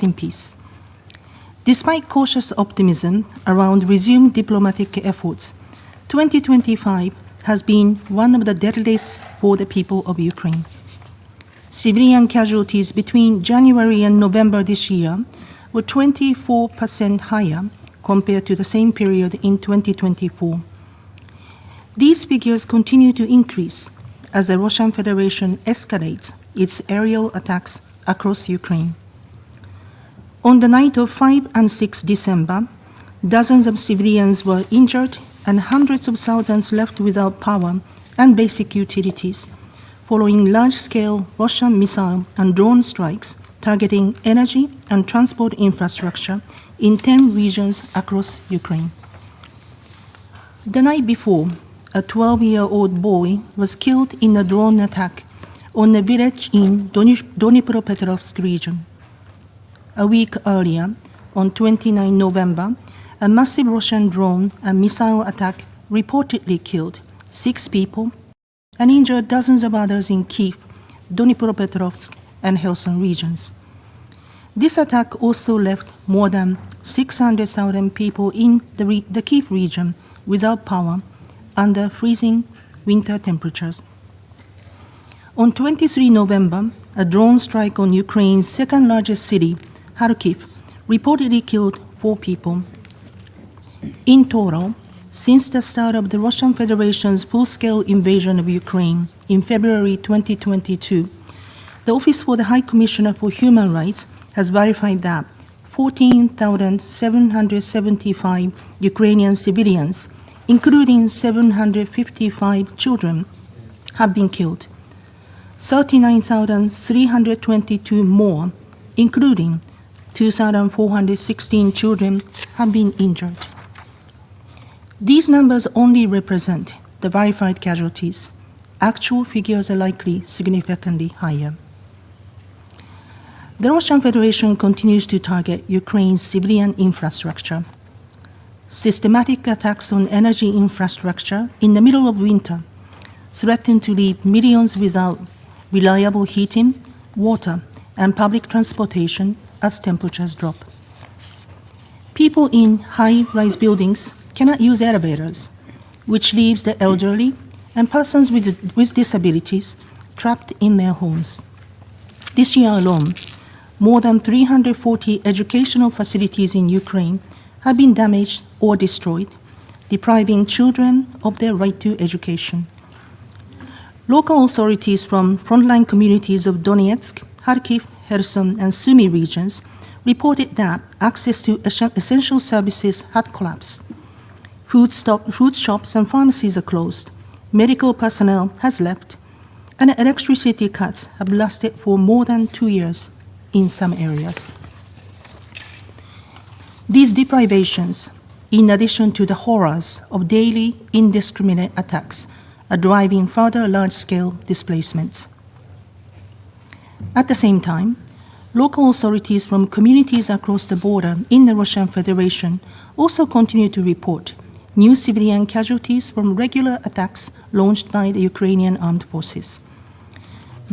lasting peace. Despite cautious optimism around resumed diplomatic efforts, 2025 has been one of the deadliest for the people of Ukraine. Civilian casualties between January and November this year were 24% higher compared to the same period in 2024. These figures continue to increase as the Russian Federation escalates its aerial attacks across Ukraine. On the night of 5 and 6 December, dozens of civilians were injured and hundreds of thousands left without power and basic utilities, following large-scale Russian missile and drone strikes targeting energy and transport infrastructure in 10 regions across Ukraine. The night before, a 12-year-old boy was killed in a drone attack on a village in Dnipropetrovsk region. A week earlier, on 29 November, a massive Russian drone and missile attack reportedly killed 6 people and injured dozens of others in Kyiv, Dnipropetrovsk, and Kherson regions. This attack also left more than 600,000 people in the Kyiv region without power under freezing winter temperatures. On 23 November, a drone strike on Ukraine's second-largest city, Kharkiv, reportedly killed 4 people. In total, since the start of the Russian Federation's full-scale invasion of Ukraine in February 2022, the Office for the High Commissioner for Human Rights has verified that 14,775 Ukrainian civilians, including 755 children, have been killed. 39,322 more, including 2,416 children, have been injured. These numbers only represent the verified casualties. Actual figures are likely significantly higher. The Russian Federation continues to target Ukraine's civilian infrastructure. Systematic attacks on energy infrastructure in the middle of winter threaten to leave millions without reliable heating, water, and public transportation as temperatures drop. People in high-rise buildings cannot use elevators, which leaves the elderly and persons with disabilities trapped in their homes. This year alone, more than 340 educational facilities in Ukraine have been damaged or destroyed, depriving children of their right to education. Local authorities from frontline communities of Donetsk, Kharkiv, Kherson, and Sumy regions reported that access to essential services had collapsed. Food shops and pharmacies are closed, medical personnel has left, and electricity cuts have lasted for more than 2 years in some areas. These deprivations, in addition to the horrors of daily indiscriminate attacks, are driving further large-scale displacements. At the same time, local authorities from communities across the border in the Russian Federation also continue to report new civilian casualties from regular attacks launched by the Ukrainian armed forces.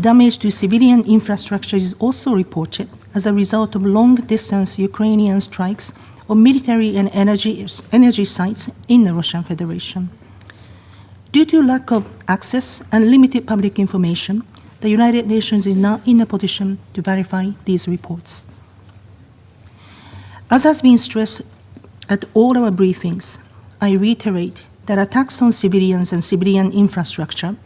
Damage to civilian infrastructure is also reported as a result of long-distance Ukrainian strikes on military and energy sites in the Russian Federation. Due to lack of access and limited public information, the United Nations is not in a position to verify these reports. As has been stressed at all our briefings, I reiterate that attacks on civilians and civilian infrastructure,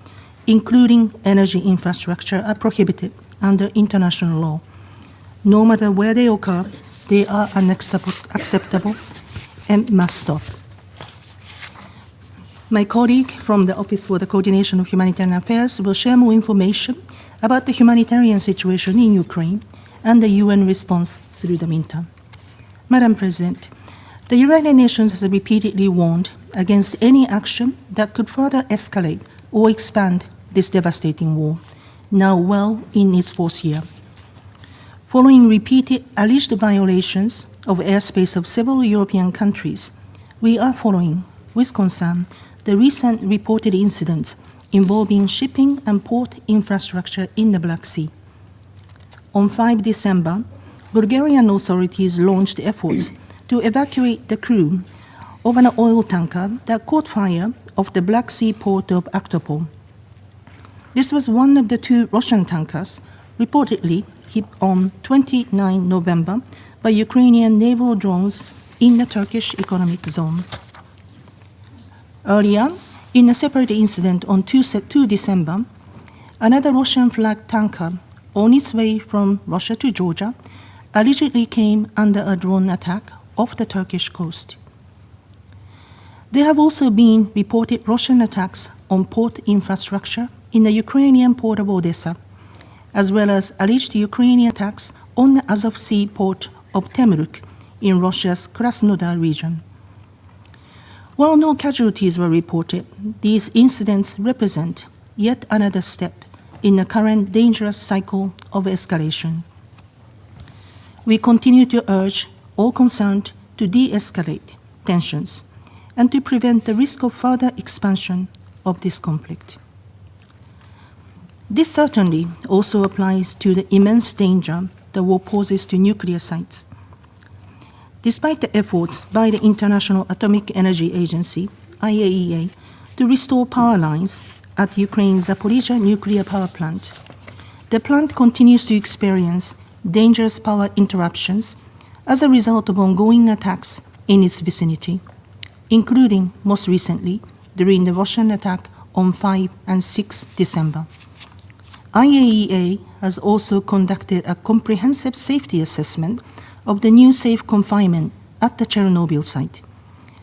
including energy infrastructure, are prohibited under international law. No matter where they occur, they are unacceptable and must stop. My colleague from the Office for the Coordination of Humanitarian Affairs will share more information about the humanitarian situation in Ukraine and the UN response through the meantime. Madam President, the United Nations has repeatedly warned against any action that could further escalate or expand this devastating war, now well in its 4th year. Following repeated alleged violations of airspace of several European countries, we are following with concern the recent reported incidents involving shipping and port infrastructure in the Black Sea. On 5 December, Bulgarian authorities launched efforts to evacuate the crew of an oil tanker that caught fire off the Black Sea port of Aktopol. This was one of the two Russian tankers reportedly hit on 29 November by Ukrainian naval drones in the Turkish economic zone. Earlier, in a separate incident on 2 December, another Russian-flagged tanker on its way from Russia to Georgia allegedly came under a drone attack off the Turkish coast. There have also been reported Russian attacks on port infrastructure in the Ukrainian port of Odessa, as well as alleged Ukrainian attacks on the Azov Sea port of Temryuk in Russia's Krasnodar region. While no casualties were reported, these incidents represent yet another step in the current dangerous cycle of escalation. We continue to urge all concerned to de-escalate tensions and to prevent the risk of further expansion of this conflict. This certainly also applies to the immense danger the war poses to nuclear sites. Despite the efforts by the International Atomic Energy Agency, IAEA, to restore power lines at Ukraine's Zaporizhzhia nuclear power plant, the plant continues to experience dangerous power interruptions as a result of ongoing attacks in its vicinity, including, most recently, during the Russian attack on 5 and 6 December. IAEA has also conducted a comprehensive safety assessment of the new safe confinement at the Chernobyl site,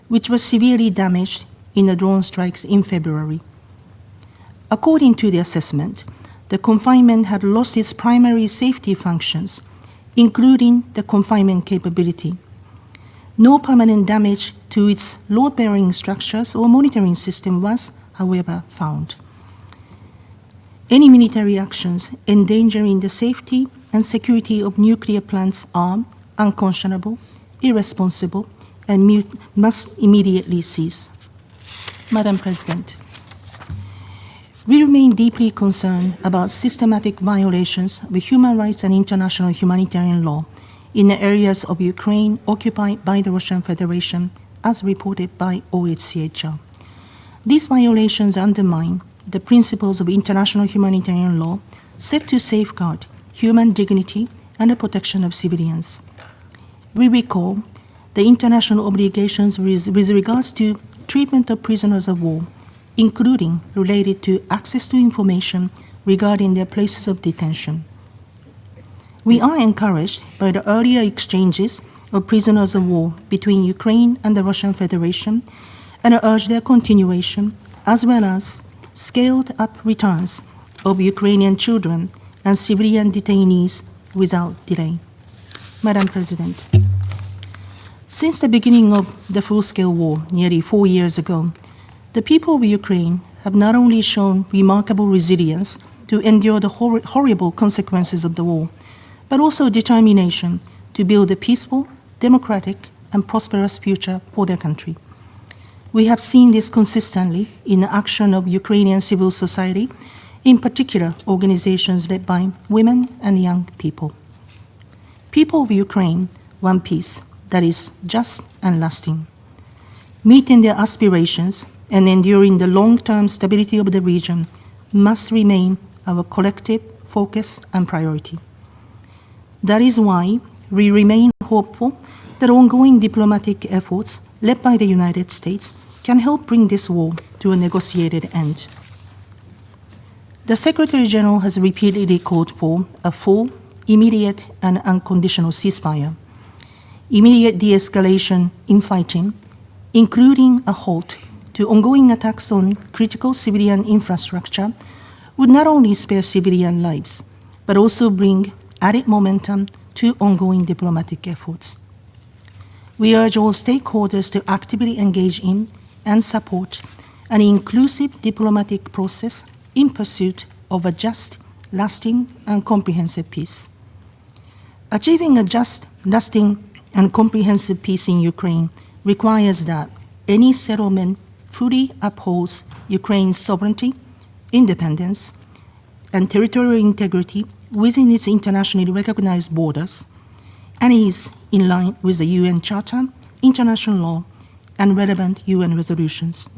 which was severely damaged in the drone strikes in February. According to the assessment, the confinement had lost its primary safety functions, including the confinement capability. No permanent damage to its load-bearing structures or monitoring system was, however, found. Any military actions endangering the safety and security of nuclear plants are unconscionable, irresponsible, and must immediately cease. Madam President, we remain deeply concerned about systematic violations of human rights and international humanitarian law in the areas of Ukraine occupied by the Russian Federation, as reported by OHCHR. These violations undermine the principles of international humanitarian law set to safeguard human dignity and the protection of civilians. We recall the international obligations with regards to treatment of prisoners of war, including related to access to information regarding their places of detention. We are encouraged by the earlier exchanges of prisoners of war between Ukraine and the Russian Federation and urge their continuation, as well as scaled-up returns of Ukrainian children and civilian detainees without delay. Madam President, since the beginning of the full-scale war nearly 4 years ago, the people of Ukraine have not only shown remarkable resilience to endure the horrible consequences of the war, but also determination to build a peaceful, democratic, and prosperous future for their country. We have seen this consistently in the action of Ukrainian civil society, in particular organizations led by women and young people. People of Ukraine want peace that is just and lasting. Meeting their aspirations and enduring the long-term stability of the region must remain our collective focus and priority. That is why we remain hopeful that ongoing diplomatic efforts led by the United States can help bring this war to a negotiated end. The Secretary General has repeatedly called for a full, immediate, and unconditional ceasefire, immediate de-escalation in fighting, including a halt to ongoing attacks on critical civilian infrastructure, would not only spare civilian lives, but also bring added momentum to ongoing diplomatic efforts. We urge all stakeholders to actively engage in and support an inclusive diplomatic process in pursuit of a just, lasting, and comprehensive peace. Achieving a just, lasting, and comprehensive peace in Ukraine requires that any settlement fully upholds Ukraine's sovereignty, independence, and territorial integrity within its internationally recognized borders, and is in line with the UN Charter, international law, and relevant UN resolutions.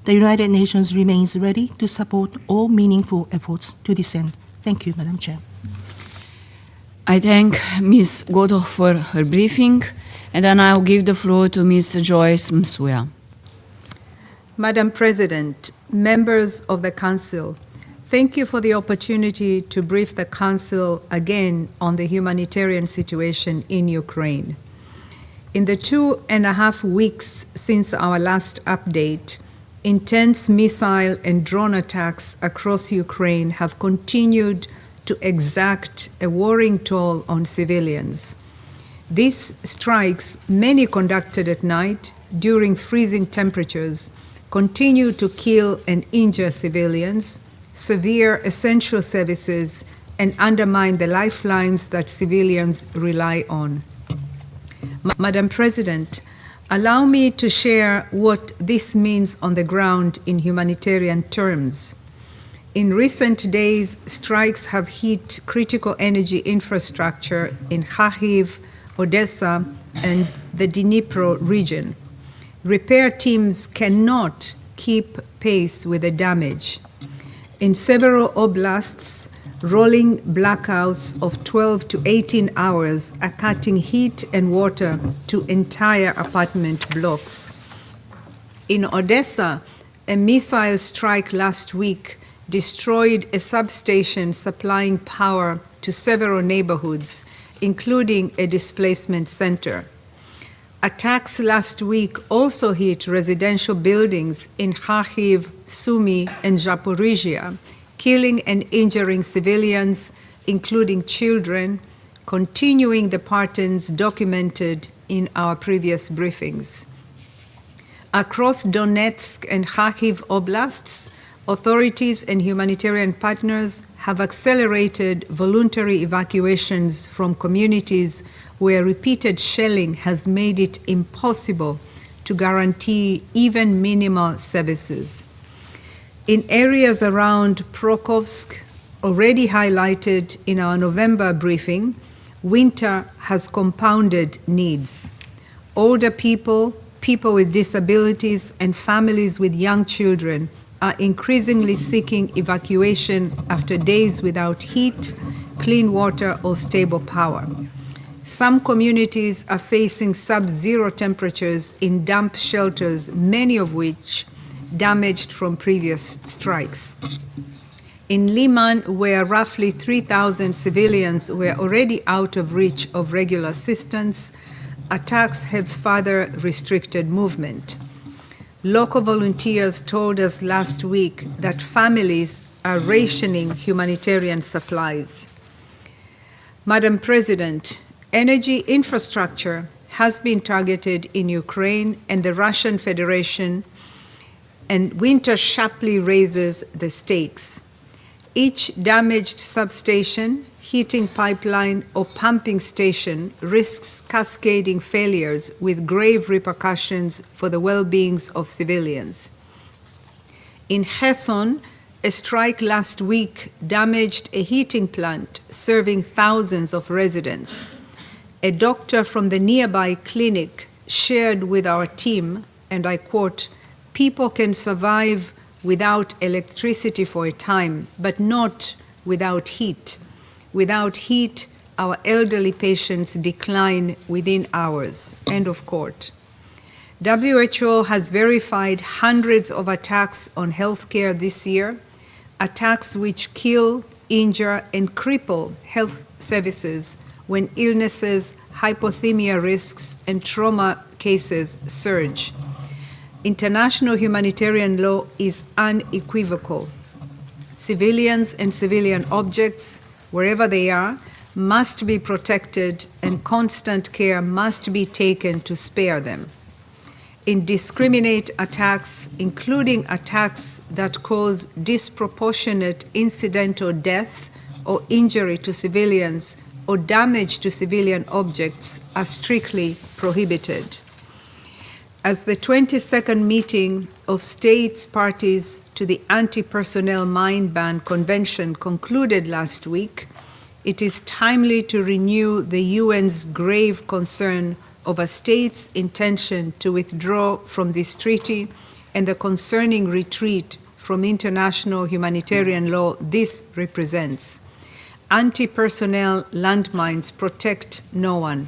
The United Nations remains ready to support all meaningful efforts to this end. Thank you, Madam Chair. I thank Ms. Goto for her briefing, and I now give the floor to Ms. Joyce Msuya. Madam President, members of the Council, thank you for the opportunity to brief the Council again on the humanitarian situation in Ukraine. In the 2.5 weeks since our last update, intense missile and drone attacks across Ukraine have continued to exact a worrying toll on civilians. These strikes, many conducted at night during freezing temperatures, continue to kill and injure civilians, sever essential services, and undermine the lifelines that civilians rely on. Madam President, allow me to share what this means on the ground in humanitarian terms. In recent days, strikes have hit critical energy infrastructure in Kharkiv, Odessa, and the Dnipro region. Repair teams cannot keep pace with the damage. In several oblasts, rolling blackouts of 12 to 18 hours are cutting heat and water to entire apartment blocks. In Odessa, a missile strike last week destroyed a substation supplying power to several neighborhoods, including a displacement center. Attacks last week also hit residential buildings in Kharkiv, Sumy, and Zaporizhia, killing and injuring civilians, including children, continuing the patterns documented in our previous briefings. Across Donetsk and Kharkiv oblasts, authorities and humanitarian partners have accelerated voluntary evacuations from communities where repeated shelling has made it impossible to guarantee even minimal services. In areas around Prokhovsk, already highlighted in our November briefing, winter has compounded needs. Older people, people with disabilities, and families with young children are increasingly seeking evacuation after days without heat, clean water, or stable power. Some communities are facing sub-zero temperatures in damp shelters, many of which damaged from previous strikes. In Liman, where roughly 3,000 civilians were already out of reach of regular assistance, attacks have further restricted movement. Local volunteers told us last week that families are rationing humanitarian supplies. Madam President, energy infrastructure has been targeted in Ukraine and the Russian Federation, and winter sharply raises the stakes. Each damaged substation, heating pipeline, or pumping station risks cascading failures with grave repercussions for the well-being of civilians. In Kherson, a strike last week damaged a heating plant serving thousands of residents. A doctor from the nearby clinic shared with our team, and I quote, "People can survive without electricity for a time, but not without heat. Without heat, our elderly patients decline within hours," end of quote. WHO has verified hundreds of attacks on healthcare this year, attacks which kill, injure, and cripple health services when illnesses, hypothermia risks, and trauma cases surge. International humanitarian law is unequivocal. Civilians and civilian objects, wherever they are, must be protected, and constant care must be taken to spare them. Indiscriminate attacks, including attacks that cause disproportionate incidental death or injury to civilians or damage to civilian objects, are strictly prohibited. As the 22nd meeting of states parties to the Anti-Personnel Mine Ban Convention concluded last week, it is timely to renew the UN's grave concern of a state's intention to withdraw from this treaty and the concerning retreat from international humanitarian law this represents. Anti-personnel landmines protect no one.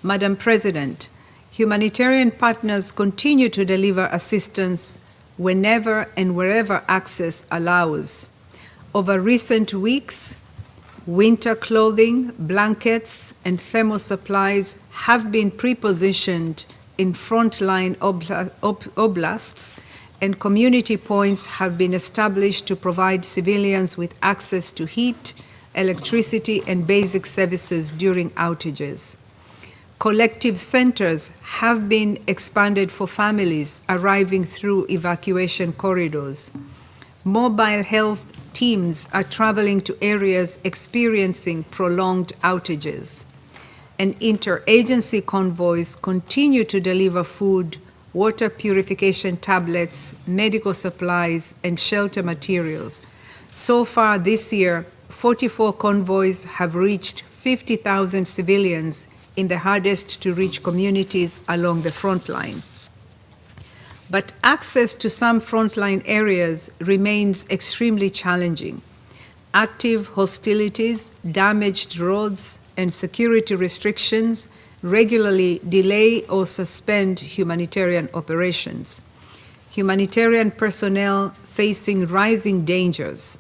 Madam President, humanitarian partners continue to deliver assistance whenever and wherever access allows. Over recent weeks, winter clothing, blankets, and thermal supplies have been pre-positioned in frontline oblasts, and community points have been established to provide civilians with access to heat, electricity, and basic services during outages. Collective centers have been expanded for families arriving through evacuation corridors. Mobile health teams are traveling to areas experiencing prolonged outages. And interagency convoys continue to deliver food, water purification tablets, medical supplies, and shelter materials. So far this year, 44 convoys have reached 50,000 civilians in the hardest to reach communities along the front line. But access to some frontline areas remains extremely challenging. Active hostilities, damaged roads, and security restrictions regularly delay or suspend humanitarian operations. Humanitarian personnel facing rising dangers.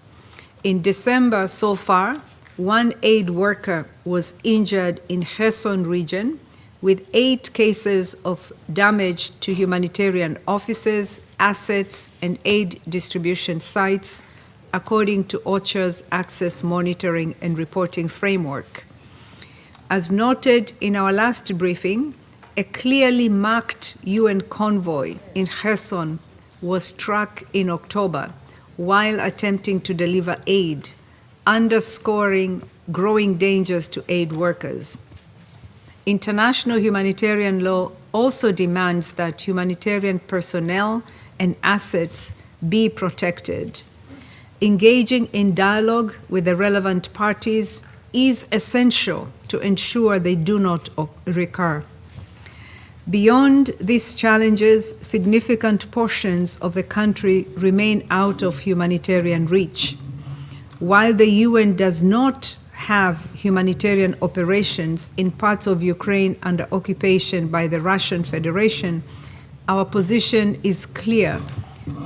In December so far, one aid worker was injured in Kherson region, with 8 cases of damage to humanitarian offices, assets, and aid distribution sites, according to OCHA's Access Monitoring and Reporting Framework. As noted in our last briefing, a clearly marked UN convoy in Kherson was struck in October while attempting to deliver aid, underscoring growing dangers to aid workers. International humanitarian law also demands that humanitarian personnel and assets be protected. Engaging in dialogue with the relevant parties is essential to ensure they do not recur. Beyond these challenges, significant portions of the country remain out of humanitarian reach. While the UN does not have humanitarian operations in parts of Ukraine under occupation by the Russian Federation, our position is clear.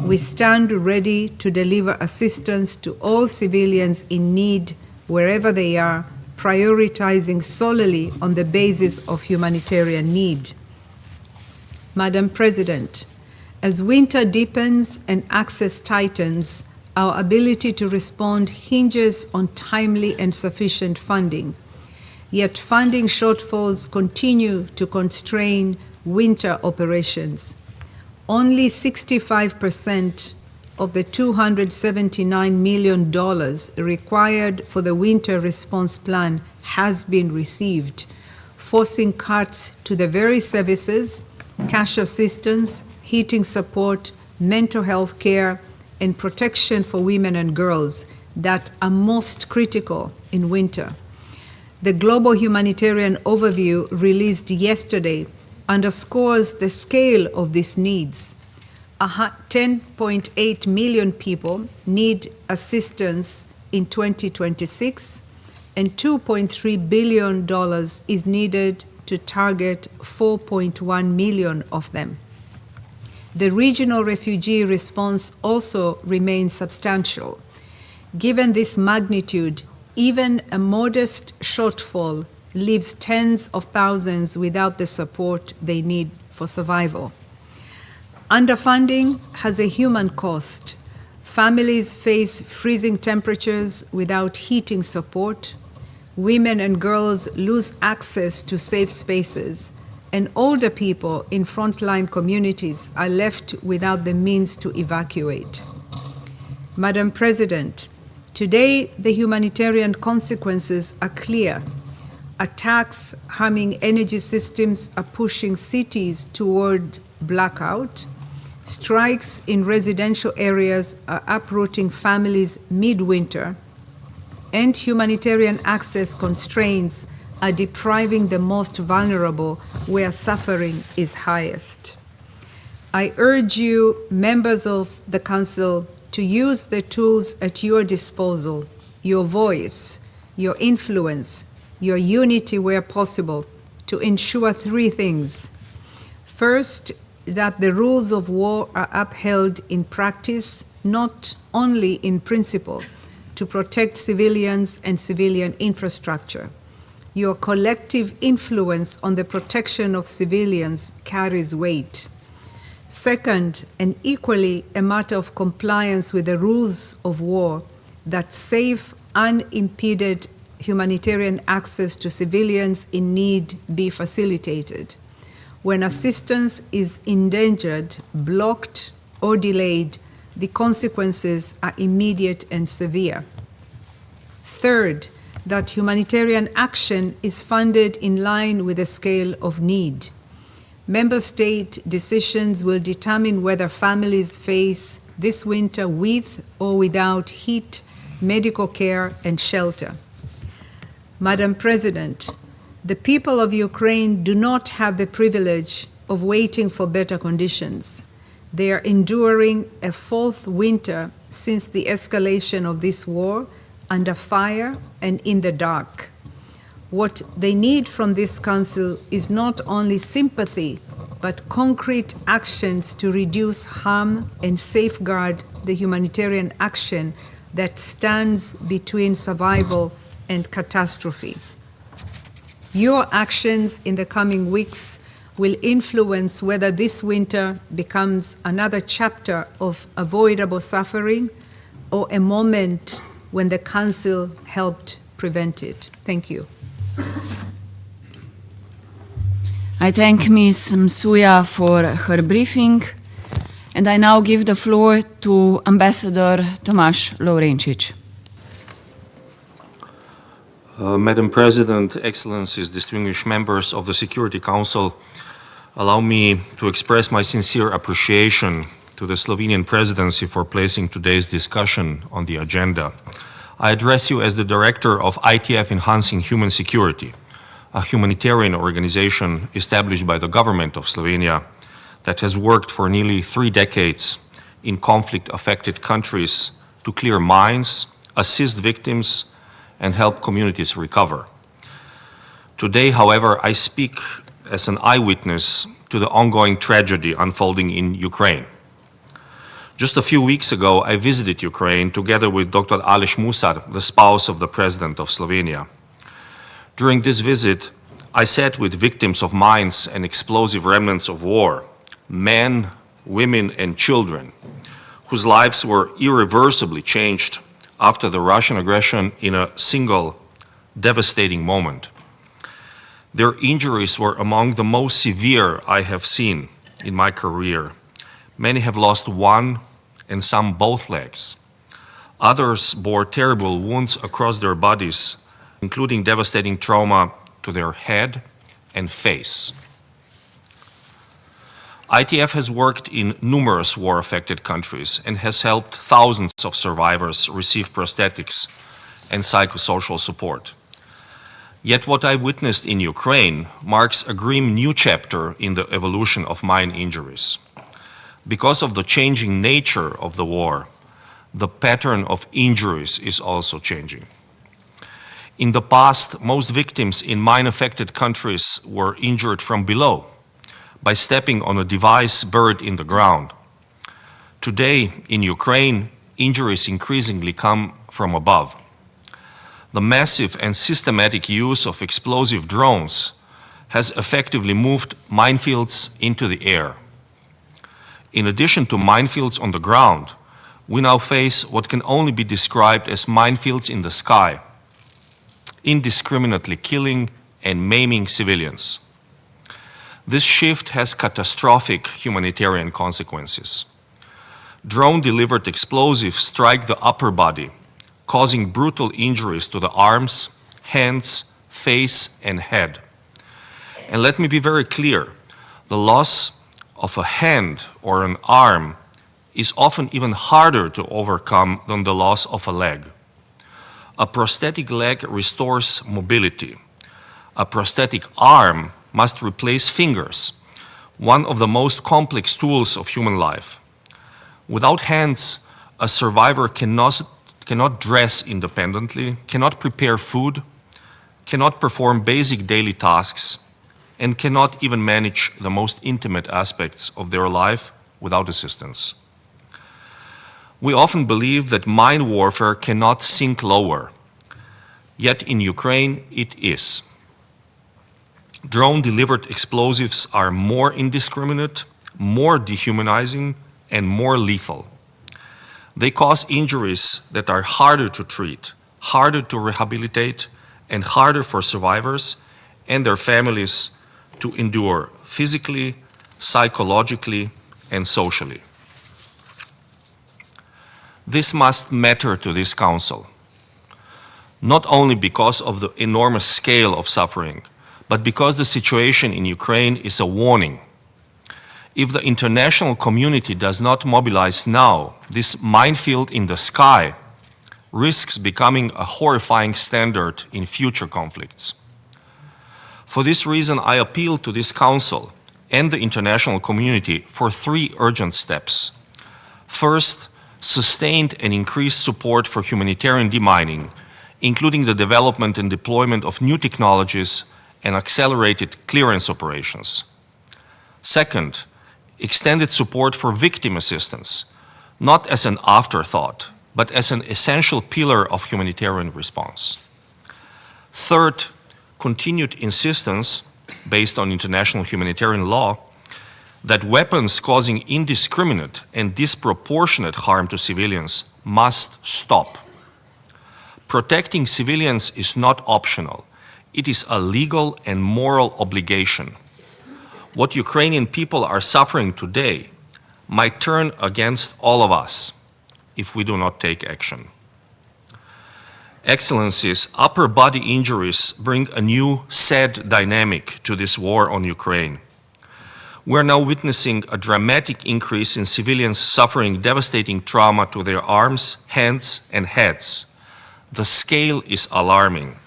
We stand ready to deliver assistance to all civilians in need wherever they are, prioritizing solely on the basis of humanitarian need. Madam President, as winter deepens and access tightens, our ability to respond hinges on timely and sufficient funding. Yet funding shortfalls continue to constrain winter operations. Only 65% of the $279 million required for the winter response plan has been received, forcing cuts to the very services, cash assistance, heating support, mental health care, and protection for women and girls that are most critical in winter. The Global Humanitarian Overview released yesterday underscores the scale of these needs. 10.8 million people need assistance in 2026, and $2.3 billion is needed to target 4.1 million of them. The regional refugee response also remains substantial. Given this magnitude, even a modest shortfall leaves tens of thousands without the support they need for survival. Underfunding has a human cost. Families face freezing temperatures without heating support. Women and girls lose access to safe spaces, and older people in frontline communities are left without the means to evacuate. Madam President, today the humanitarian consequences are clear. Attacks harming energy systems are pushing cities toward blackout. Strikes in residential areas are uprooting families midwinter. and humanitarian access constraints are depriving the most vulnerable where suffering is highest. I urge you, members of the Council, to use the tools at your disposal, your voice, your influence, your unity where possible, to ensure three things. First, that the rules of war are upheld in practice, not only in principle, to protect civilians and civilian infrastructure. Your collective influence on the protection of civilians carries weight. Second, and equally a matter of compliance with the rules of war, that safe, unimpeded humanitarian access to civilians in need be facilitated. When assistance is endangered, blocked, or delayed, the consequences are immediate and severe. Third, that humanitarian action is funded in line with the scale of need. Member state decisions will determine whether families face this winter with or without heat, medical care, and shelter. Madam President, the people of Ukraine do not have the privilege of waiting for better conditions. They are enduring a fourth winter since the escalation of this war, under fire and in the dark. What they need from this Council is not only sympathy, but concrete actions to reduce harm and safeguard the humanitarian action that stands between survival and catastrophe. Your actions in the coming weeks will influence whether this winter becomes another chapter of avoidable suffering or a moment when the Council helped prevent it. Thank you. I thank Ms. Msuya for her briefing, and I now give the floor to Ambassador Tomasz Lovrencic. Madam President, Excellencies, distinguished members of the Security Council, allow me to express my sincere appreciation to the Slovenian Presidency for placing today's discussion on the agenda. I address you as the Director of ITF Enhancing Human Security, a humanitarian organization established by the government of Slovenia that has worked for nearly 3 decades in conflict-affected countries to clear mines, assist victims, and help communities recover. Today, however, I speak as an eyewitness to the ongoing tragedy unfolding in Ukraine. Just a few weeks ago, I visited Ukraine together with Dr. Aleš Musar, the spouse of the President of Slovenia. During this visit, I sat with victims of mines and explosive remnants of war, men, women, and children, whose lives were irreversibly changed after the Russian aggression in a single devastating moment. Their injuries were among the most severe I have seen in my career. Many have lost one and some both legs. Others bore terrible wounds across their bodies, including devastating trauma to their head and face. ITF has worked in numerous war-affected countries and has helped thousands of survivors receive prosthetics and psychosocial support. Yet what I witnessed in Ukraine marks a grim new chapter in the evolution of mine injuries. Because of the changing nature of the war, the pattern of injuries is also changing. In the past, most victims in mine-affected countries were injured from below, by stepping on a device buried in the ground. Today, in Ukraine, injuries increasingly come from above. The massive and systematic use of explosive drones has effectively moved minefields into the air. In addition to minefields on the ground, we now face what can only be described as minefields in the sky, indiscriminately killing and maiming civilians. This shift has catastrophic humanitarian consequences. Drone-delivered explosives strike the upper body, causing brutal injuries to the arms, hands, face, and head. And let me be very clear, the loss of a hand or an arm is often even harder to overcome than the loss of a leg. A prosthetic leg restores mobility. A prosthetic arm must replace fingers, one of the most complex tools of human life. Without hands, a survivor cannot dress independently, cannot prepare food, cannot perform basic daily tasks, and cannot even manage the most intimate aspects of their life without assistance. We often believe that mine warfare cannot sink lower, yet in Ukraine it is. Drone-delivered explosives are more indiscriminate, more dehumanizing, and more lethal. They cause injuries that are harder to treat, harder to rehabilitate, and harder for survivors and their families to endure physically, psychologically, and socially. This must matter to this Council, not only because of the enormous scale of suffering, but because the situation in Ukraine is a warning. If the international community does not mobilize now, this minefield in the sky risks becoming a horrifying standard in future conflicts. For this reason, I appeal to this Council and the international community for 3 urgent steps. First, sustained and increased support for humanitarian demining, including the development and deployment of new technologies and accelerated clearance operations. Second, extended support for victim assistance, not as an afterthought, but as an essential pillar of humanitarian response. Third, continued insistence, based on international humanitarian law, that weapons causing indiscriminate and disproportionate harm to civilians must stop. Protecting civilians is not optional. It is a legal and moral obligation. What Ukrainian people are suffering today might turn against all of us if we do not take action. Excellencies, upper body injuries bring a new, sad dynamic to this war on Ukraine. We are now witnessing a dramatic increase in civilians suffering devastating trauma to their arms, hands, and heads. The scale is alarming.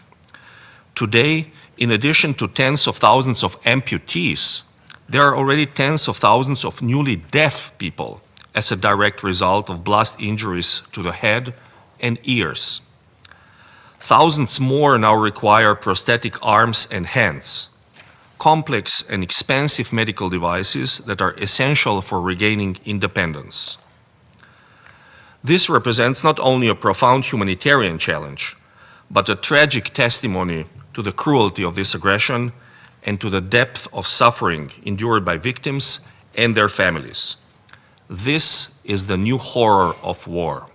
Today, in addition to tens of thousands of amputees, there are already tens of thousands of newly deaf people as a direct result of blast injuries to the head and ears. Thousands more now require prosthetic arms and hands, complex and expensive medical devices that are essential for regaining independence. This represents not only a profound humanitarian challenge, but a tragic testimony to the cruelty of this aggression and to the depth of suffering endured by victims and their families. This is the new horror of war.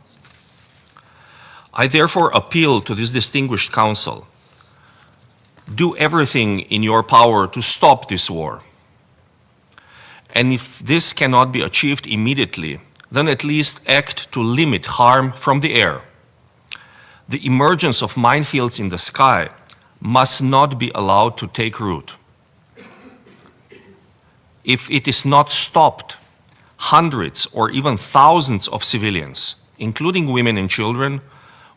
I therefore appeal to this distinguished Council. Do everything in your power to stop this war. And if this cannot be achieved immediately, then at least act to limit harm from the air. The emergence of minefields in the sky must not be allowed to take root. If it is not stopped, hundreds or even thousands of civilians, including women and children,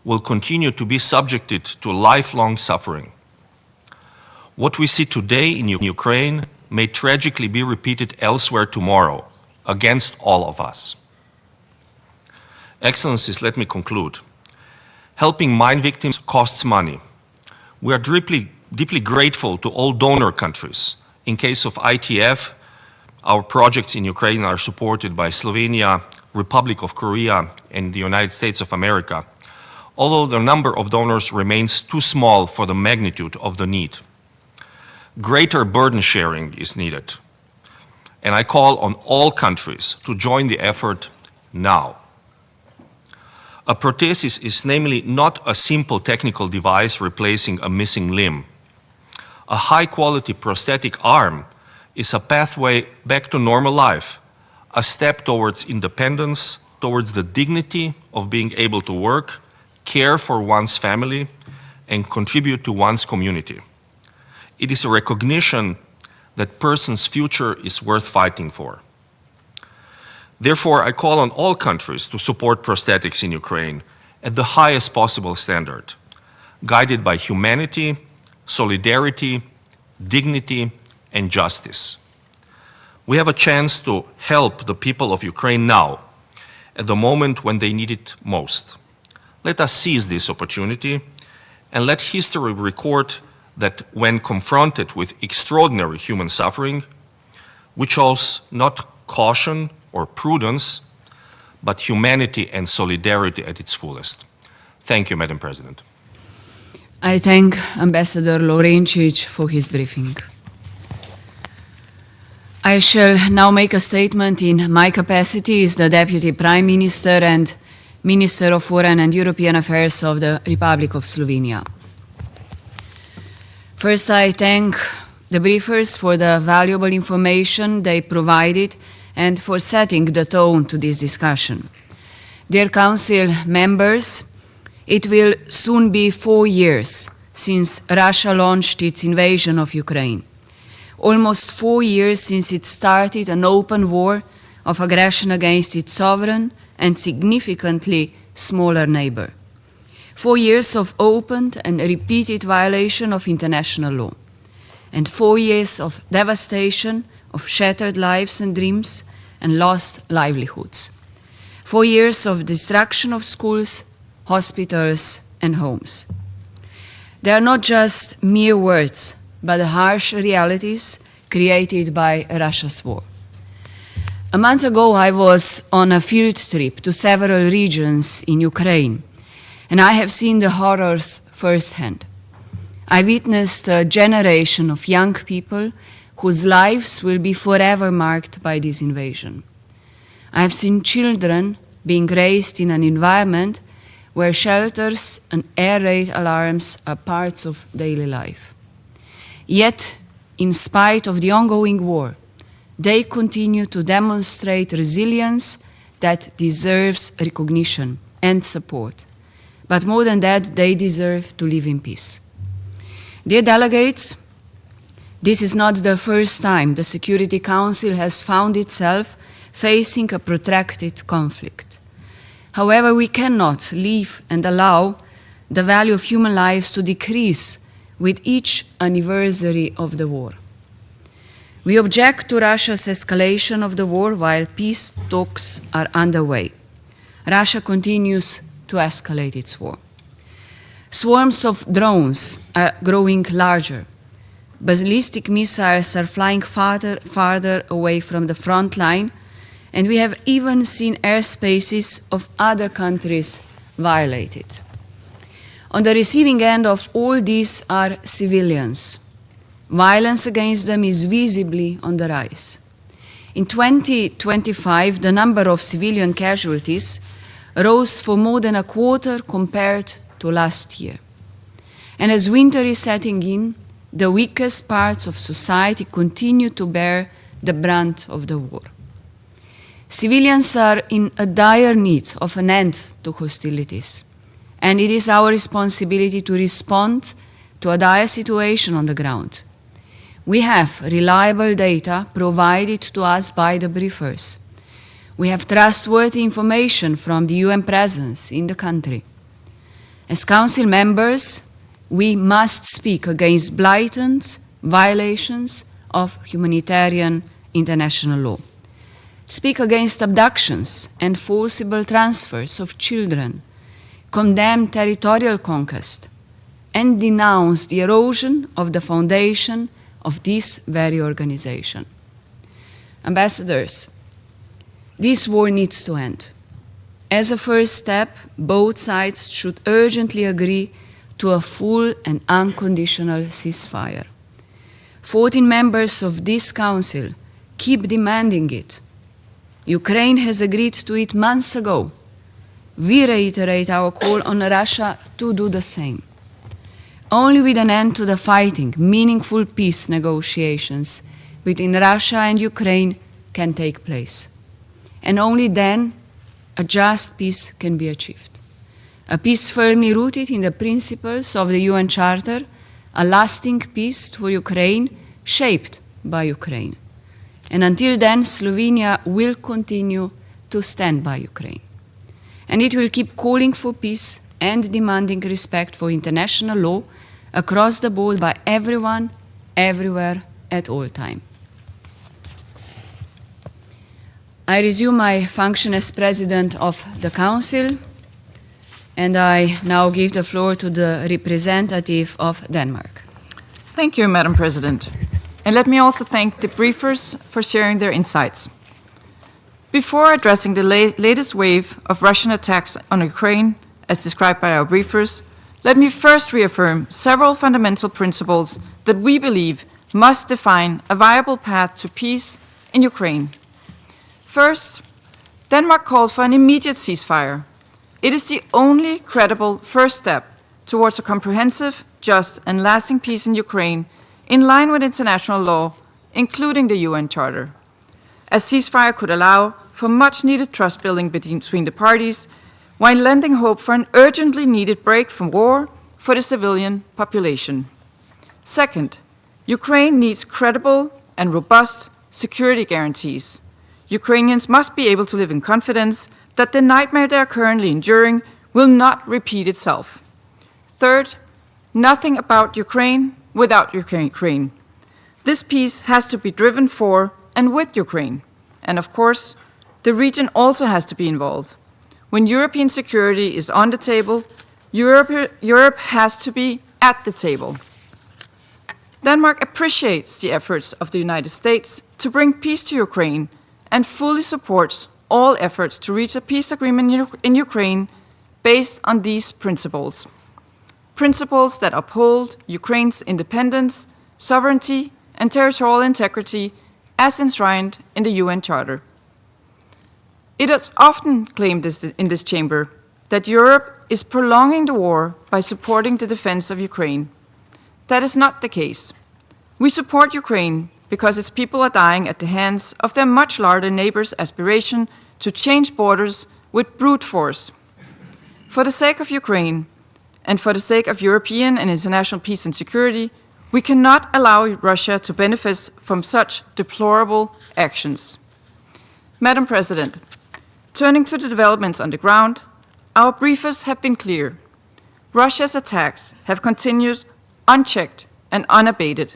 will continue to be subjected to lifelong suffering. What we see today in Ukraine may tragically be repeated elsewhere tomorrow, against all of us. Excellencies, let me conclude. Helping mine victims costs money. We are deeply grateful to all donor countries. In case of ITF, our projects in Ukraine are supported by Slovenia, Republic of Korea, and the United States of America, although the number of donors remains too small for the magnitude of the need. Greater burden sharing is needed, and I call on all countries to join the effort now. A prosthesis is namely not a simple technical device replacing a missing limb. A high-quality prosthetic arm is a pathway back to normal life, a step towards independence, towards the dignity of being able to work, care for one's family, and contribute to one's community. It is a recognition that person's future is worth fighting for. Therefore, I call on all countries to support prosthetics in Ukraine at the highest possible standard, guided by humanity, solidarity, dignity, and justice. We have a chance to help the people of Ukraine now, at the moment when they need it most. Let us seize this opportunity and let history record that when confronted with extraordinary human suffering, we chose not caution or prudence, but humanity and solidarity at its fullest. Thank you, Madam President. I thank Ambassador Lovrencic for his briefing. I shall now make a statement in my capacity as the Deputy Prime Minister and Minister of Foreign and European Affairs of the Republic of Slovenia. First, I thank the briefers for the valuable information they provided and for setting the tone to this discussion. Dear Council members, it will soon be 4 years since Russia launched its invasion of Ukraine. Almost 4 years since it started an open war of aggression against its sovereign and significantly smaller neighbor. 4 years of open and repeated violation of international law. And 4 years of devastation, of shattered lives and dreams, and lost livelihoods. 4 years of destruction of schools, hospitals, and homes. They are not just mere words, but the harsh realities created by Russia's war. A month ago, I was on a field trip to several regions in Ukraine, and I have seen the horrors firsthand. I witnessed a generation of young people whose lives will be forever marked by this invasion. I have seen children being raised in an environment where shelters and air raid alarms are parts of daily life. Yet, in spite of the ongoing war, they continue to demonstrate resilience that deserves recognition and support. But more than that, they deserve to live in peace. Dear delegates, this is not the first time the Security Council has found itself facing a protracted conflict. However, we cannot leave and allow the value of human lives to decrease with each anniversary of the war. We object to Russia's escalation of the war while peace talks are underway. Russia continues to escalate its war. Swarms of drones are growing larger. Ballistic missiles are flying farther away from the front line, and we have even seen airspaces of other countries violated. On the receiving end of all these are civilians. Violence against them is visibly on the rise. In 2025, the number of civilian casualties rose for more than a quarter compared to last year. And as winter is setting in, the weakest parts of society continue to bear the brunt of the war. Civilians are in a dire need of an end to hostilities, and it is our responsibility to respond to a dire situation on the ground. We have reliable data provided to us by the briefers. We have trustworthy information from the UN presence in the country. As Council members, we must speak against blatant violations of humanitarian international law. Speak against abductions and forcible transfers of children, condemn territorial conquest, and denounce the erosion of the foundation of this very organization. Ambassadors, this war needs to end. As a first step, both sides should urgently agree to a full and unconditional ceasefire. 14 members of this Council keep demanding it. Ukraine has agreed to it months ago. We reiterate our call on Russia to do the same. Only with an end to the fighting, meaningful peace negotiations between Russia and Ukraine can take place. And only then a just peace can be achieved. A peace firmly rooted in the principles of the UN Charter, a lasting peace for Ukraine, shaped by Ukraine. And until then, Slovenia will continue to stand by Ukraine. And it will keep calling for peace and demanding respect for international law across the board by everyone, everywhere, at all times. I resume my function as President of the Council, and I now give the floor to the representative of Denmark. Thank you, Madam President. And let me also thank the briefers for sharing their insights. Before addressing the latest wave of Russian attacks on Ukraine, as described by our briefers, let me first reaffirm several fundamental principles that we believe must define a viable path to peace in Ukraine. First, Denmark called for an immediate ceasefire. It is the only credible first step towards a comprehensive, just, and lasting peace in Ukraine in line with international law, including the UN Charter. A ceasefire could allow for much-needed trust building between the parties, while lending hope for an urgently needed break from war for the civilian population. Second, Ukraine needs credible and robust security guarantees. Ukrainians must be able to live in confidence that the nightmare they are currently enduring will not repeat itself. Third, nothing about Ukraine without Ukraine. This peace has to be driven for and with Ukraine. And of course, the region also has to be involved. When European security is on the table, Europe has to be at the table. Denmark appreciates the efforts of the United States to bring peace to Ukraine and fully supports all efforts to reach a peace agreement in Ukraine based on these principles. Principles that uphold Ukraine's independence, sovereignty, and territorial integrity as enshrined in the UN Charter. It is often claimed in this chamber that Europe is prolonging the war by supporting the defense of Ukraine. That is not the case. We support Ukraine because its people are dying at the hands of their much larger neighbors' aspiration to change borders with brute force. For the sake of Ukraine, and for the sake of European and international peace and security, we cannot allow Russia to benefit from such deplorable actions. Madam President, turning to the developments on the ground, our briefers have been clear. Russia's attacks have continued unchecked and unabated.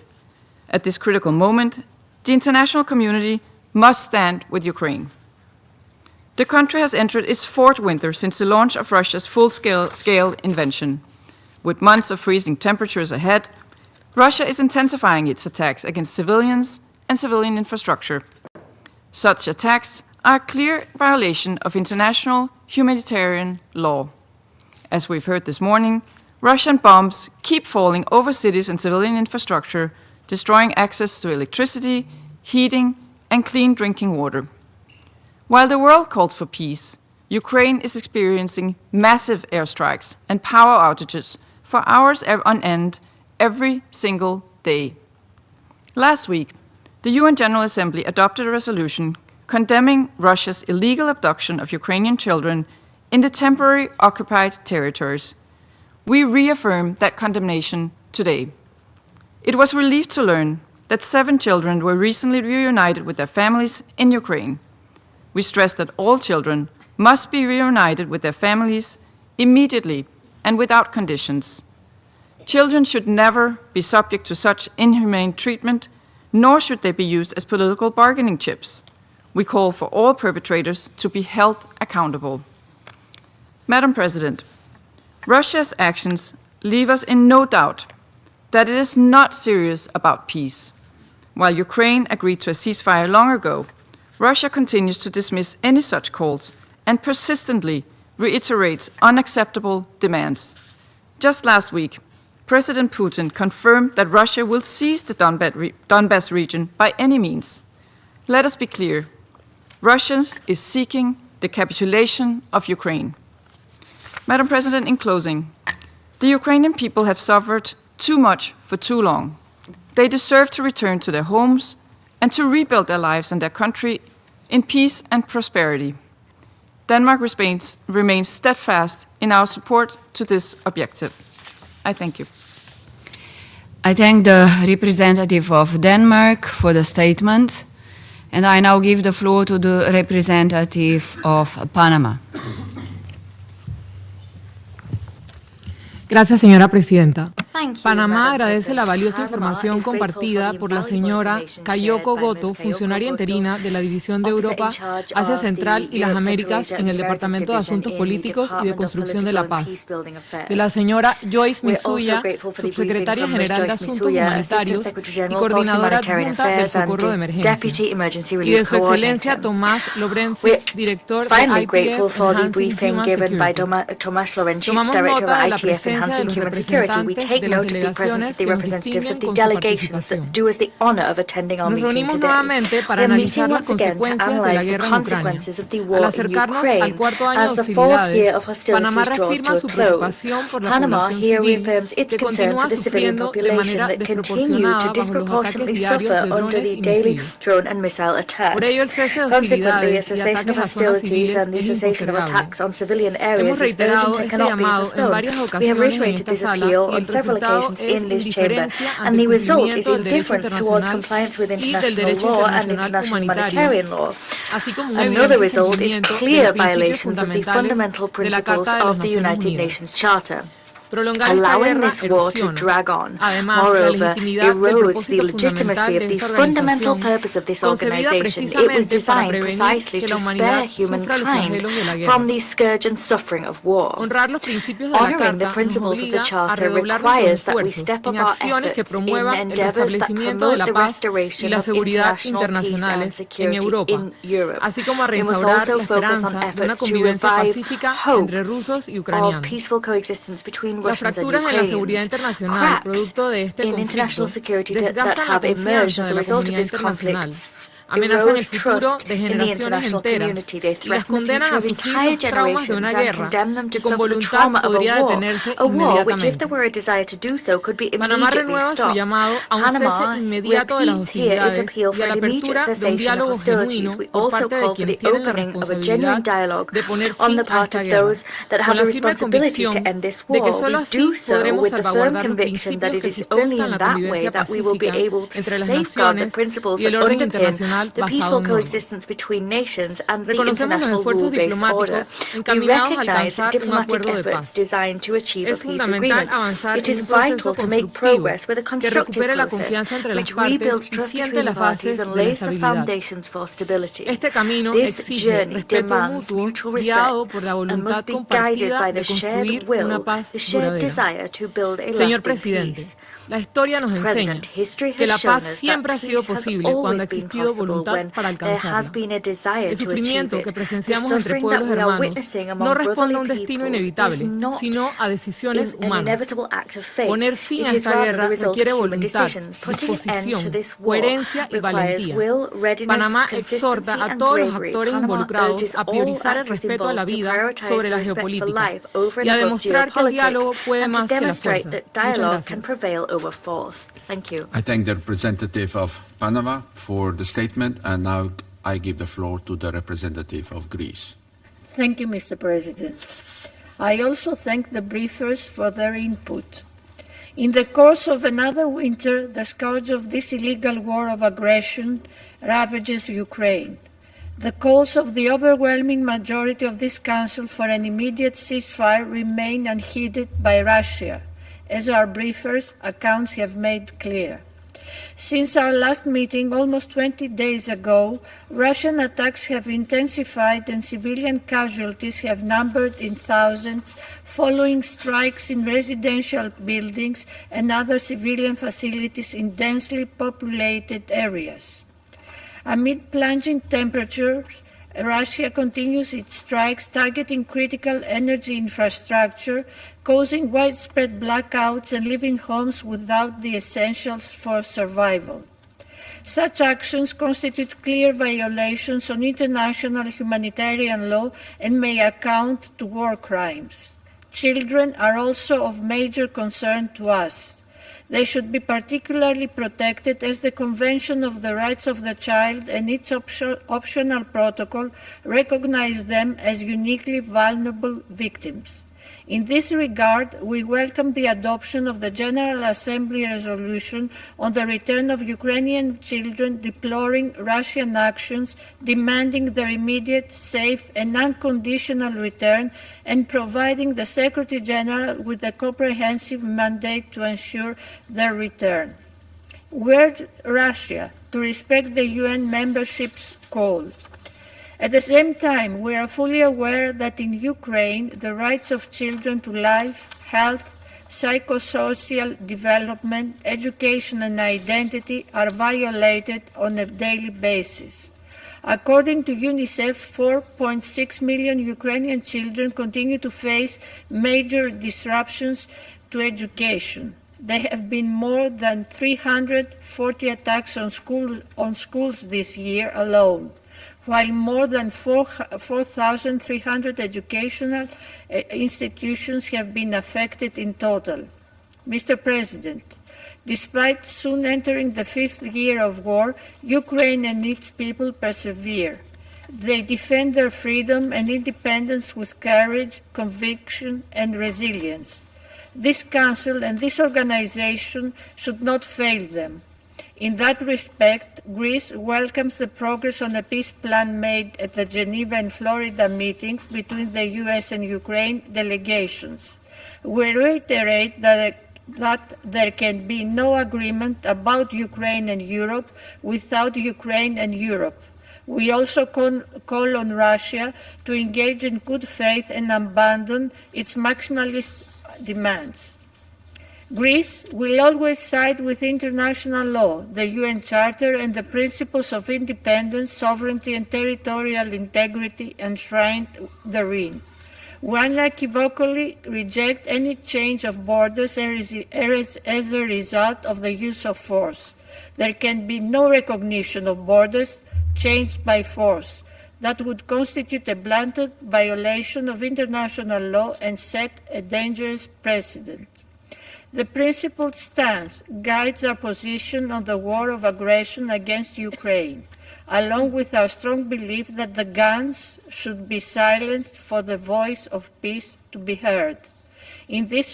At this critical moment, the international community must stand with Ukraine. The country has entered its fourth winter since the launch of Russia's full-scale invasion. With months of freezing temperatures ahead, Russia is intensifying its attacks against civilians and civilian infrastructure. Such attacks are a clear violation of international humanitarian law. As we've heard this morning, Russian bombs keep falling over cities and civilian infrastructure, destroying access to electricity, heating, and clean drinking water. While the world calls for peace, Ukraine is experiencing massive airstrikes and power outages for hours on end every single day. Last week, the UN General Assembly adopted a resolution condemning Russia's illegal abduction of Ukrainian children in the temporary occupied territories. We reaffirm that condemnation today. It was relieved to learn that 7 children were recently reunited with their families in Ukraine. We stress that all children must be reunited with their families immediately and without conditions. Children should never be subject to such inhumane treatment, nor should they be used as political bargaining chips. We call for all perpetrators to be held accountable. Madam President, Russia's actions leave us in no doubt that it is not serious about peace. While Ukraine agreed to a ceasefire long ago, Russia continues to dismiss any such calls and persistently reiterates unacceptable demands. Just last week, President Putin confirmed that Russia will seize the Donbas region by any means. Let us be clear. Russia is seeking the capitulation of Ukraine. Madam President, in closing, the Ukrainian people have suffered too much for too long. They deserve to return to their homes and to rebuild their lives and their country in peace and prosperity. Denmark remains steadfast in our support to this objective. I thank you. I thank the representative of Denmark for the statement, and I now give the floor to the representative of Panama. Gracias, señora presidenta. Thank you, Panamá Madam agradece la President. valiosa Panama información is grateful compartida for the por la invaluable señora information Kayoko shared by Goto, Ms. funcionaria Kayoko interina Goto, de la División de officer Europa, in charge Asia of Central the y las Europe, Américas Central en el Asia, Departamento de Division Asuntos in the Políticos y de Department of Construcción de Political la and Paz, Peacebuilding Affairs. de la señora Joyce We're also Misuya, grateful for the briefing subsecretaria from Ms. general de Joyce Asuntos Misuya, Humanitarios Assistant Secretary y General for coordinadora Humanitarian adjunta del Affairs and Socorro de Emergencia, Deputy Emergency y Relief de su excelencia Coordinator. Tomás Lobrenzi, We're director de finally IPF grateful for the Enhancing briefing Human given by Security. Tomas Lorenzi, Tomamos Director nota of de la ITF presencia de Enhancing los Human Security. We representantes take de las note of the presence delegaciones of the que nos representatives of distinguen the con su delegations that participación. do us the honor of attending our Nos meeting reunimos today. nuevamente para We're meeting analizar las once again to consecuencias de la analyze the guerra en Ucrania. consequences of the Al war in acercarnos al Ukraine cuarto año as de the fourth year hostilidades, of Panamá hostilities draws reafirma to a su close. preocupación por la Panama población here civil reaffirms its que concern continúa for the civilian sufriendo de population manera that continue desproporcionada to bajo los ataques disproportionately diarios suffer de under drones the y daily misiles. drone and missile attacks. Por ello, el cese de Consequently, a hostilidades y cessation of ataques a zonas hostilities civiles and the es cessation of impostergable. attacks on civilian Hemos areas is urgent reiterado and este cannot be llamado en postponed. varias We have ocasiones en reiterated esta this sala appeal y on el several resultado occasions es in this chamber, indiferencia and ante the el result is cumplimiento del derecho indifference towards internacional compliance with y del international derecho law and internacional international humanitario, humanitarian law. así como un Another evidente result is cumplimiento de clear los principios violations of the fundamentales fundamental de la principles Carta de las of the Naciones United Unidas. Nations Charter. Prolongar esta Allowing guerra this war to erosiona, drag on, además, la moreover, legitimidad del erodes the propósito legitimacy fundamental of de the esta fundamental organización, purpose of this concebida organization. It was precisamente para designed prevenir precisely que to la spare humanidad sufra los humankind flagelos de la from guerra. the scourge and suffering of war. Honrar los principios de la Honoring the Carta nos principles of the obliga a Charter redoblar requires nuestros that we esfuerzos step en up our acciones que efforts in promuevan el endeavors that restablecimiento de promote la the paz y restoration la of seguridad international peace and internacionales en security Europa, in Europe. así como a We must restaurar also la focus on esperanza de una efforts to convivencia revive pacífica hope entre rusos y of ucranianos. peaceful coexistence between Las Russians and fracturas en la seguridad Ukrainians. internacional, Cracks producto de este in international conflicto, security that desgastan la have emerged confianza as de a la result of comunidad this conflict internacional, amenazan el erode futuro trust de in the generaciones international enteras community. They y las threaten the condenan future a of sufrir entire los traumas de una generations and guerra condemn them to que con suffer the voluntad trauma of a podría war, detenerse a war which, if inmediatamente. there were a desire to do so, could be Panamá immediately renueva su stopped. llamado a un cese Panama inmediato de las repeats here its hostilidades appeal y for a la an immediate apertura de un cessation of diálogo hostilities. genuino We por also parte de call for quienes the tienen la opening of a genuine responsabilidad dialogue de poner on fin the a part esta of guerra, those that con have la the firme responsibility convicción to end this de que war. solo We así do so podremos with the firm salvaguardar los conviction that principios it que is only sustentan in la that way convivencia that we will be pacífica able to entre las safeguard the naciones principles y el that orden underpin internacional the basado peaceful en normas. coexistence between nations and the Reconocemos los international esfuerzos rule-based order. diplomáticos We encaminados a recognize alcanzar un diplomatic acuerdo de efforts paz. designed to achieve a Es peace fundamental agreement. avanzar It en is un proceso vital to make constructivo progress with a que constructive recupere la process confianza entre las which partes rebuilds y trust siente between the las parties bases and de la lays the estabilidad. foundations for stability. Este camino This exige journey respeto demands mutuo mutual guiado respect por la and voluntad must be guided compartida by de the shared construir una will, paz the shared duradera. desire to build a Señor lasting presidente, peace. la historia nos enseña President, history que has la shown paz us that siempre ha sido peace has posible cuando always ha been existido possible voluntad when para there has alcanzarla. been a desire El to achieve sufrimiento it. que The presenciamos entre suffering pueblos that we are hermanos witnessing among no responde a un brotherly destino peoples inevitable, is not sino a decisiones an humanas. inevitable act of fate. Poner fin It a is esta rather guerra the result requiere of human voluntad, decisions. Putting an end to disposición, this war coherencia y requires valentía. will, readiness, Panamá consistency exhorta a and todos los bravery. actores Panama involucrados urges a all priorizar el actors respeto a la involved to vida prioritize sobre the la respect for geopolítica life over y and a above demostrar que el diálogo geopolitics puede and to más que la demonstrate fuerza. that Muchas dialogue can gracias. prevail over force. Thank you. I thank the representative of Panama for the statement, and now I give the floor to the representative of Greece. Thank you, Mr. President. I also thank the briefers for their input. In the course of another winter, the scourge of this illegal war of aggression ravages Ukraine. The calls of the overwhelming majority of this Council for an immediate ceasefire remain unheeded by Russia, as our briefers' accounts have made clear. Since our last meeting almost 20 days ago, Russian attacks have intensified and civilian casualties have numbered in thousands following strikes in residential buildings and other civilian facilities in densely populated areas. Amid plunging temperatures, Russia continues its strikes targeting critical energy infrastructure, causing widespread blackouts and leaving homes without the essentials for survival. Such actions constitute clear violations on international humanitarian law and may account to war crimes. Children are also of major concern to us. They should be particularly protected as the Convention of the Rights of the Child and its optional protocol recognize them as uniquely vulnerable victims. In this regard, we welcome the adoption of the General Assembly resolution on the return of Ukrainian children, deploring Russian actions, demanding their immediate, safe and unconditional return, and providing the Secretary General with a comprehensive mandate to ensure their return. We urge Russia to respect the UN membership's call. At the same time, we are fully aware that in Ukraine, the rights of children to life, health, psychosocial development, education and identity are violated on a daily basis. According to UNICEF, 4.6 million Ukrainian children continue to face major disruptions to education. There have been more than 340 attacks on schools this year alone, while more than 4,300 educational institutions have been affected in total. Mr. President, despite soon entering the 5th year of war, Ukraine and its people persevere. They defend their freedom and independence with courage, conviction, and resilience. This Council and this organization should not fail them. In that respect, Greece welcomes the progress on a peace plan made at the Geneva and Florida meetings between the US and Ukraine delegations. We reiterate that there can be no agreement about Ukraine and Europe without Ukraine and Europe. We also call on Russia to engage in good faith and abandon its maximalist demands. Greece will always side with international law, the UN Charter, and the principles of independence, sovereignty, and territorial integrity enshrined therein. We unequivocally reject any change of borders as a result of the use of force. There can be no recognition of borders changed by force. That would constitute a blatant violation of international law and set a dangerous precedent. The principled stance guides our position on the war of aggression against Ukraine, along with our strong belief that the guns should be silenced for the voice of peace to be heard. In this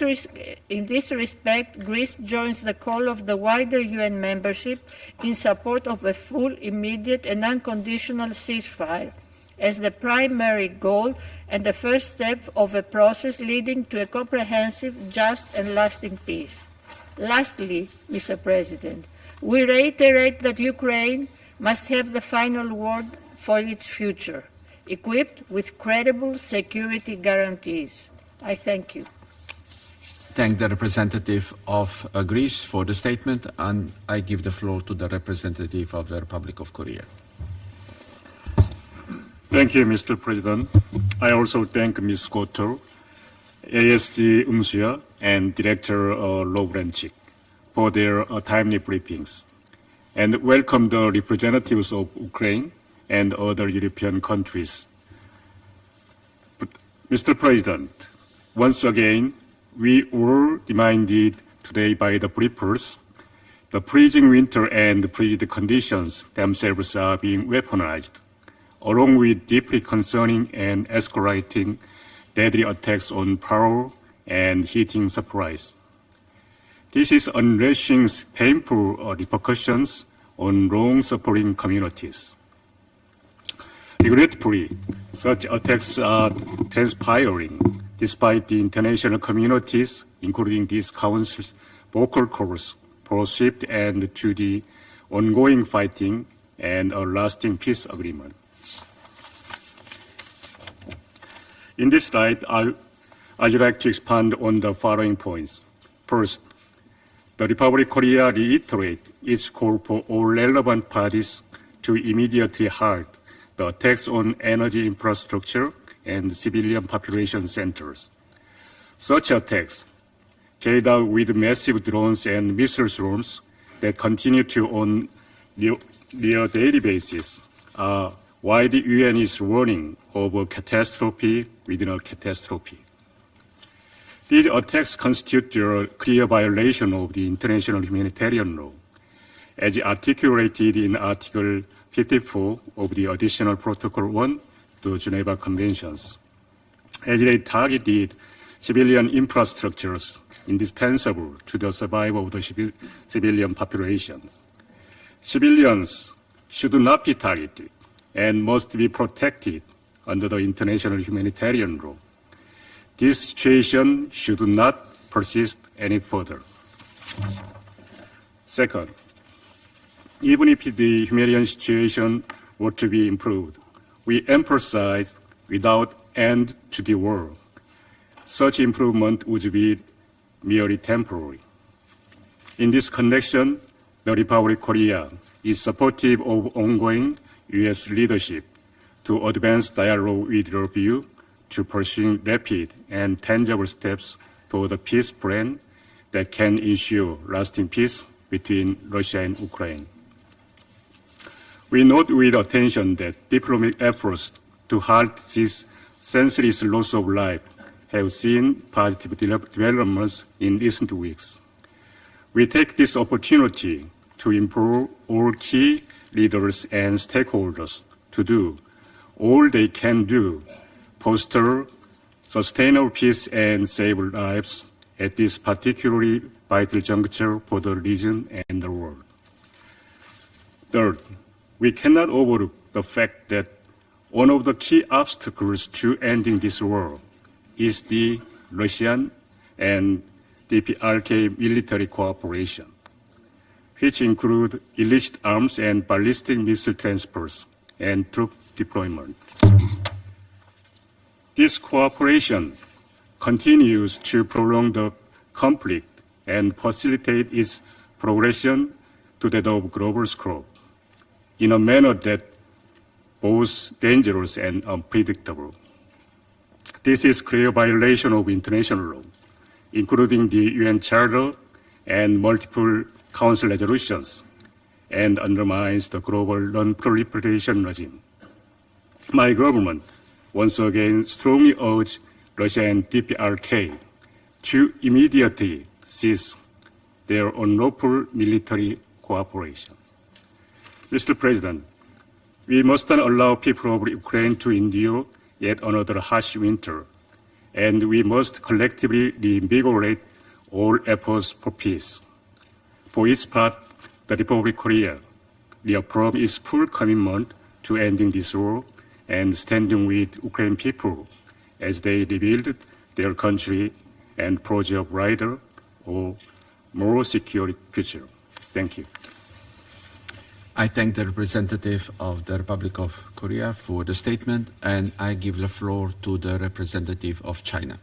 respect, Greece joins the call of the wider UN membership in support of a full, immediate and unconditional ceasefire as the primary goal and the first step of a process leading to a comprehensive, just and lasting peace. Lastly, Mr. President, we reiterate that Ukraine must have the final word for its future, equipped with credible security guarantees. I thank you. Thank the representative of Greece for the statement, and I give the floor to the representative of the Republic of Korea. Thank you, Mr. President. I also thank Ms. Kotor, ASG Umsuya, and Director Lovrenchik for their timely briefings, and welcome the representatives of Ukraine and other European countries. But, Mr. President, once again, we were reminded today by the briefers the freezing winter and frigid conditions themselves are being weaponized, along with deeply concerning and escalating deadly attacks on power and heating supplies. This is unleashing painful repercussions on long-suffering communities. Regretfully, such attacks are transpiring despite the international communities, including this Council's vocal calls for swift end to the ongoing fighting and a lasting peace agreement. In this light, I'd like to expand on the following points. First, the Republic of Korea reiterates its call for all relevant parties to immediately halt the attacks on energy infrastructure and civilian population centers. Such attacks, carried out with massive drones and missile swarms that continue to on near daily basis, are why the UN is warning of a catastrophe within a catastrophe. These attacks constitute a clear violation of the international humanitarian law, as articulated in Article 54 of the Additional Protocol 1 to Geneva Conventions, as they targeted civilian infrastructures indispensable to the survival of the civilian populations. Civilians should not be targeted and must be protected under the international humanitarian law. This situation should not persist any further. Second, even if the humanitarian situation were to be improved, we emphasize without end to the war. Such improvement would be merely temporary. In this connection, the Republic of Korea is supportive of ongoing U.S. leadership to advance dialogue with your view to pursue rapid and tangible steps toward a peace plan that can ensure lasting peace between Russia and Ukraine. We note with attention that diplomatic efforts to halt this senseless loss of life have seen positive developments in recent weeks. We take this opportunity to improve all key leaders and stakeholders to do all they can do, foster sustainable peace and save lives at this particularly vital juncture for the region and the world. Third, we cannot overlook the fact that one of the key obstacles to ending this war is the Russian and DPRK military cooperation, which include illicit arms and ballistic missile transfers and troop deployment. This cooperation continues to prolong the conflict and facilitate its progression to that of global scope in a manner that both dangerous and unpredictable. This is clear violation of international law, including the UN Charter and multiple Council resolutions, and undermines the global non-proliferation regime. My government once again strongly urge Russia and DPRK to immediately cease their unlawful military cooperation. Mr. President, we must not allow people of Ukraine to endure yet another harsh winter, and we must collectively reinvigorate all efforts for peace. For its part, the Republic of Korea reaffirms its full commitment to ending this war and standing with Ukrainian people as they rebuild their country and project a brighter or more secure future. Thank you. I thank the representative of the Republic of Korea for the statement, and I give the floor to the representative of China.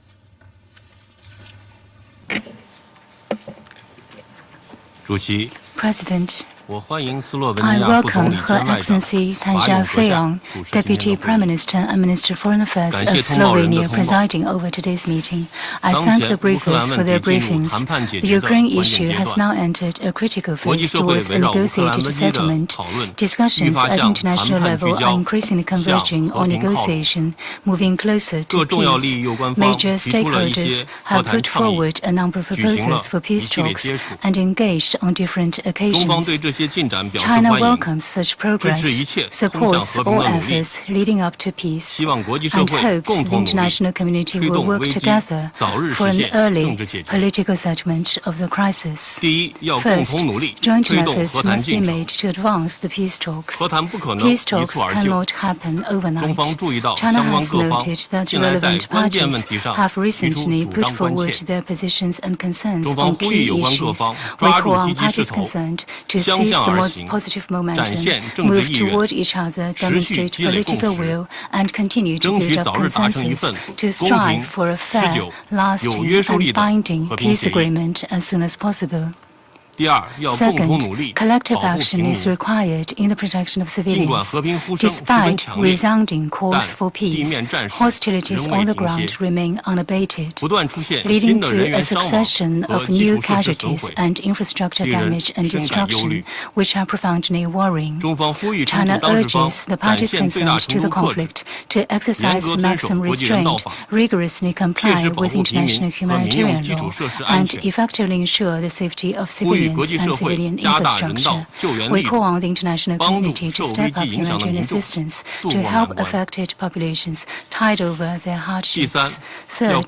President, I welcome Her Excellency Tan Fayong, Deputy Prime Minister and Minister of Foreign Affairs of Slovenia, presiding over today's meeting. I thank the briefers for their briefings. The Ukraine issue has now entered a critical phase towards a negotiated settlement. Discussions at international level are increasingly converging on negotiation, moving closer to peace. Major stakeholders have put forward a number of proposals for peace talks and engaged on different occasions. China welcomes such progress, supports all efforts leading up to peace, and hopes the international community will work together for an early political settlement of the crisis. First, joint efforts must be made to advance the peace talks. Peace talks cannot happen overnight. China has noted that relevant parties have recently put forward their positions and concerns on key issues. We call on parties concerned to seize the most positive momentum, move toward each other, demonstrate political will, and continue to build up consensus to strive for a fair, lasting, and binding peace agreement as soon as possible. Second, collective action is required in the protection of civilians. Despite resounding calls for peace, hostilities on the ground remain unabated, leading to a succession of new casualties and infrastructure damage and destruction, which are profoundly worrying. China urges the parties concerned to the conflict to exercise maximum restraint, rigorously comply with international humanitarian law, and effectively ensure the safety of civilians civilians and civilian infrastructure. We call on the international community to step up humanitarian assistance to help affected populations tide over their hardships. Third,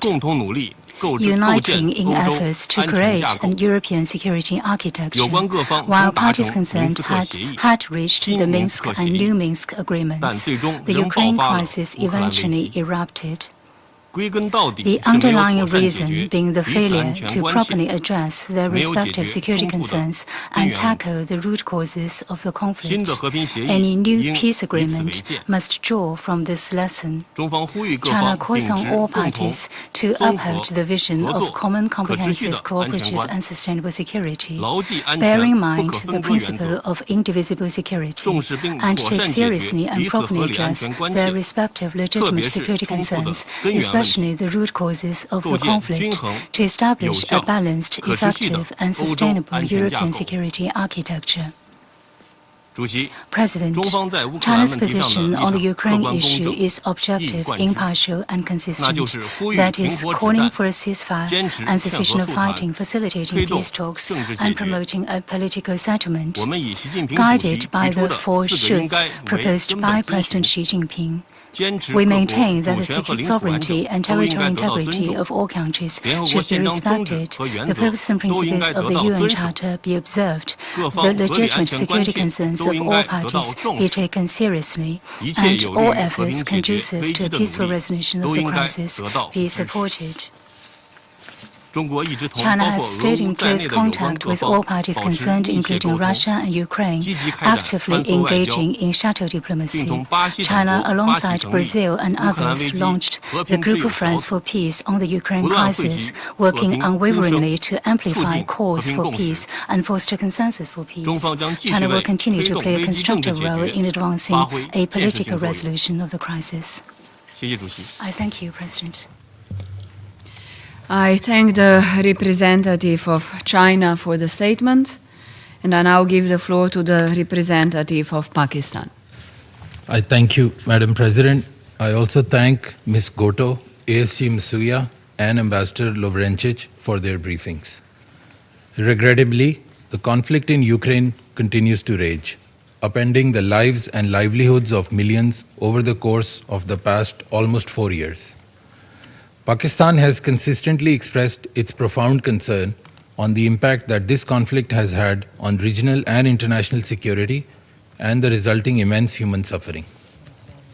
uniting in efforts to create an European security architecture. While parties concerned had reached the Minsk and New Minsk agreements, the Ukraine crisis eventually erupted. The underlying reason being the failure to properly address their respective security concerns and tackle the root causes of the conflict. Any new peace agreement must draw from this lesson. China calls on all parties to uphold the vision of common, comprehensive, cooperative and sustainable security, bearing in mind the principle of indivisible security, and take seriously and properly address their respective legitimate security concerns, especially the root causes of the conflict, to establish a balanced, effective, and sustainable European security architecture. President, China's position on the Ukraine issue is objective, impartial, and consistent. That is, calling for a ceasefire and cessation of fighting, facilitating peace talks, and promoting a political settlement. Guided by the four shoulds proposed by President Xi Jinping, we maintain that the sovereignty and territorial integrity of all countries should be respected, the purposes and principles of the UN Charter be observed, the legitimate security concerns of all parties be taken seriously, and all efforts conducive to a peaceful resolution of the crisis be supported. China has stayed in close contact with all parties concerned, including Russia and Ukraine, actively engaging in shuttle diplomacy. China, alongside Brazil and others, launched the Group of Friends for Peace on the Ukraine crisis, working unwaveringly to amplify calls for peace and foster consensus for peace. China will continue to play a constructive role in advancing a political resolution of the crisis. I thank you, President. I thank the representative of China for the statement, and I now give the floor to the representative of Pakistan. I thank you, Madam President. I also thank Ms. Goto, ASG Msuya, and Ambassador Lovrencic for their briefings. Regrettably, the conflict in Ukraine continues to rage, upending the lives and livelihoods of millions over the course of the past almost 4 years. Pakistan has consistently expressed its profound concern on the impact that this conflict has had on regional and international security and the resulting immense human suffering.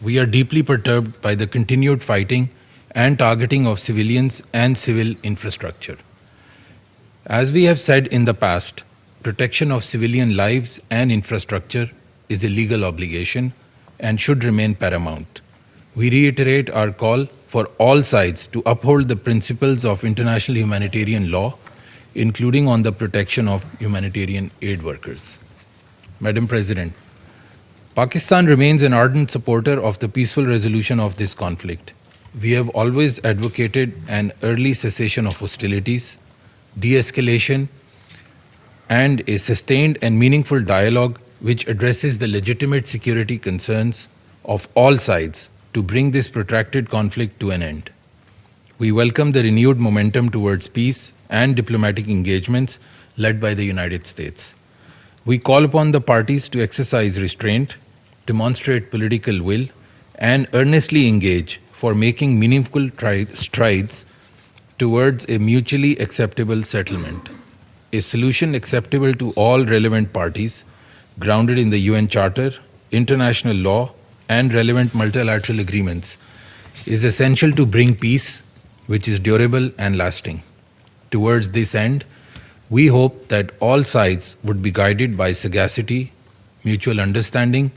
We are deeply perturbed by the continued fighting and targeting of civilians and civil infrastructure. As we have said in the past, protection of civilian lives and infrastructure is a legal obligation and should remain paramount. We reiterate our call for all sides to uphold the principles of international humanitarian law, including on the protection of humanitarian aid workers. Madam President, Pakistan remains an ardent supporter of the peaceful resolution of this conflict. We have always advocated an early cessation of hostilities, de-escalation, and a sustained and meaningful dialogue which addresses the legitimate security concerns of all sides to bring this protracted conflict to an end. We welcome the renewed momentum towards peace and diplomatic engagements led by the United States. We call upon the parties to exercise restraint, demonstrate political will, and earnestly engage for making meaningful strides towards a mutually acceptable settlement, a solution acceptable to all relevant parties, grounded in the UN Charter, international law, and relevant multilateral agreements, is essential to bring peace which is durable and lasting. Towards this end, we hope that all sides would be guided by sagacity, mutual understanding,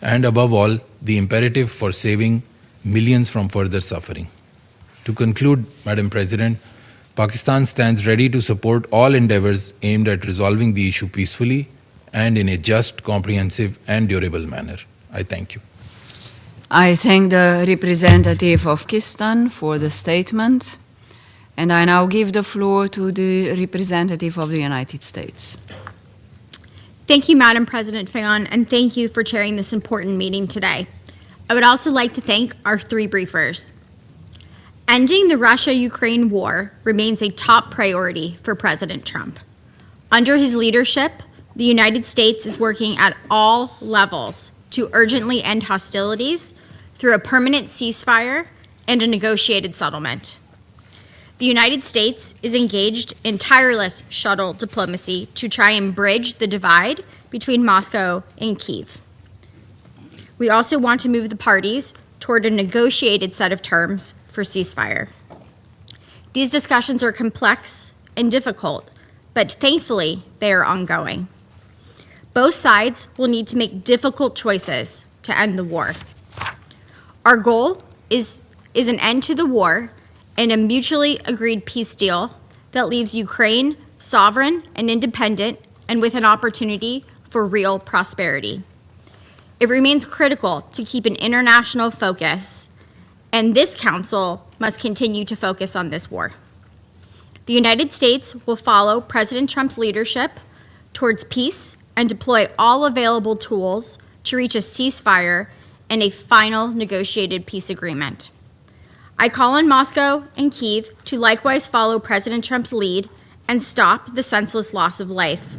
and above all, the imperative for saving millions from further suffering. To conclude, Madam President, Pakistan stands ready to support all endeavors aimed at resolving the issue peacefully and in a just, comprehensive, and durable manner. I thank you. I thank the representative of Pakistan for the statement, and I now give the floor to the representative of the United States. Thank you, Madam President Fayon, and thank you for chairing this important meeting today. I would also like to thank our three briefers. Ending the Russia-Ukraine war remains a top priority for President Trump. Under his leadership, the United States is working at all levels to urgently end hostilities through a permanent ceasefire and a negotiated settlement. The United States is engaged in tireless shuttle diplomacy to try and bridge the divide between Moscow and Kyiv. We also want to move the parties toward a negotiated set of terms for ceasefire. These discussions are complex and difficult, but thankfully they are ongoing. Both sides will need to make difficult choices to end the war. Our goal is an end to the war and a mutually agreed peace deal that leaves Ukraine sovereign and independent and with an opportunity for real prosperity. It remains critical to keep an international focus, and this Council must continue to focus on this war. The United States will follow President Trump's leadership towards peace and deploy all available tools to reach a ceasefire and a final negotiated peace agreement. I call on Moscow and Kyiv to likewise follow President Trump's lead and stop the senseless loss of life.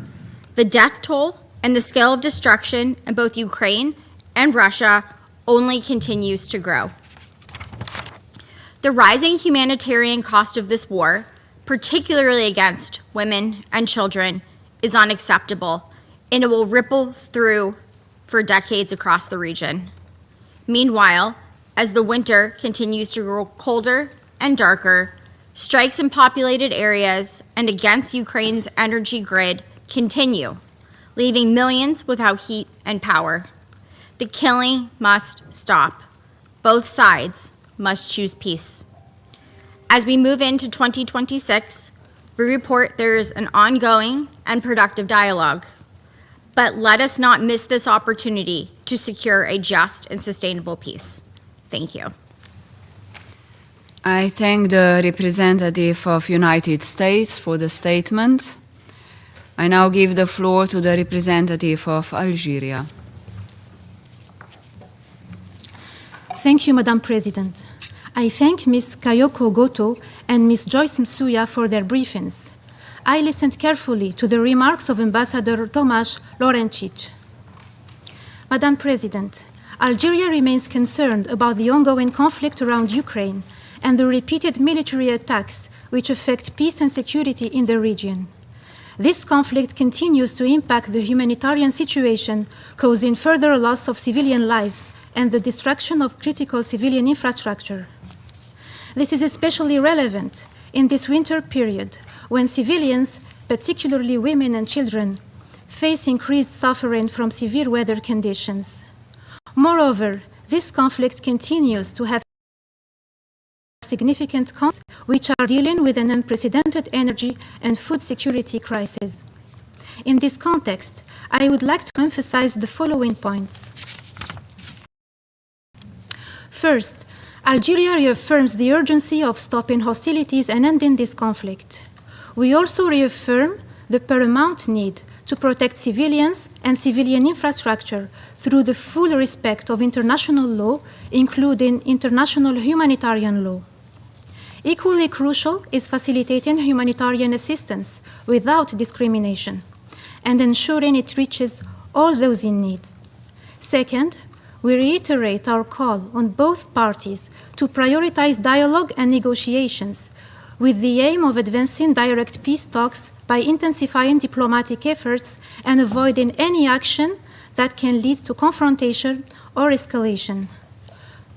The death toll and the scale of destruction in both Ukraine and Russia only continues to grow. The rising humanitarian cost of this war, particularly against women and children, is unacceptable, and it will ripple through for decades across the region. Meanwhile, as the winter continues to grow colder and darker, strikes in populated areas and against Ukraine's energy grid continue, leaving millions without heat and power. The killing must stop. Both sides must choose peace. As we move into 2026, we report there is an ongoing and productive dialogue. But let us not miss this opportunity to secure a just and sustainable peace. Thank you. I thank the representative of United States for the statement. I now give the floor to the representative of Algeria. Thank you, Madam President. I thank Ms. Kayoko Goto and Ms. Joyce Msuya for their briefings. I listened carefully to the remarks of Ambassador Tomasz Lorencic. Madam President, Algeria remains concerned about the ongoing conflict around Ukraine and the repeated military attacks which affect peace and security in the region. This conflict continues to impact the humanitarian situation, causing further loss of civilian lives and the destruction of critical civilian infrastructure. This is especially relevant in this winter period, when civilians, particularly women and children, face increased suffering from severe weather conditions. Moreover, this conflict continues to have significant consequences, which are dealing with an unprecedented energy and food security crisis. In this context, I would like to emphasize the following points. First, Algeria reaffirms the urgency of stopping hostilities and ending this conflict. We also reaffirm the paramount need to protect civilians and civilian infrastructure through the full respect of international law, including international humanitarian law. Equally crucial is facilitating humanitarian assistance without discrimination and ensuring it reaches all those in need. Second, we reiterate our call on both parties to prioritize dialogue and negotiations with the aim of advancing direct peace talks by intensifying diplomatic efforts and avoiding any action that can lead to confrontation or escalation.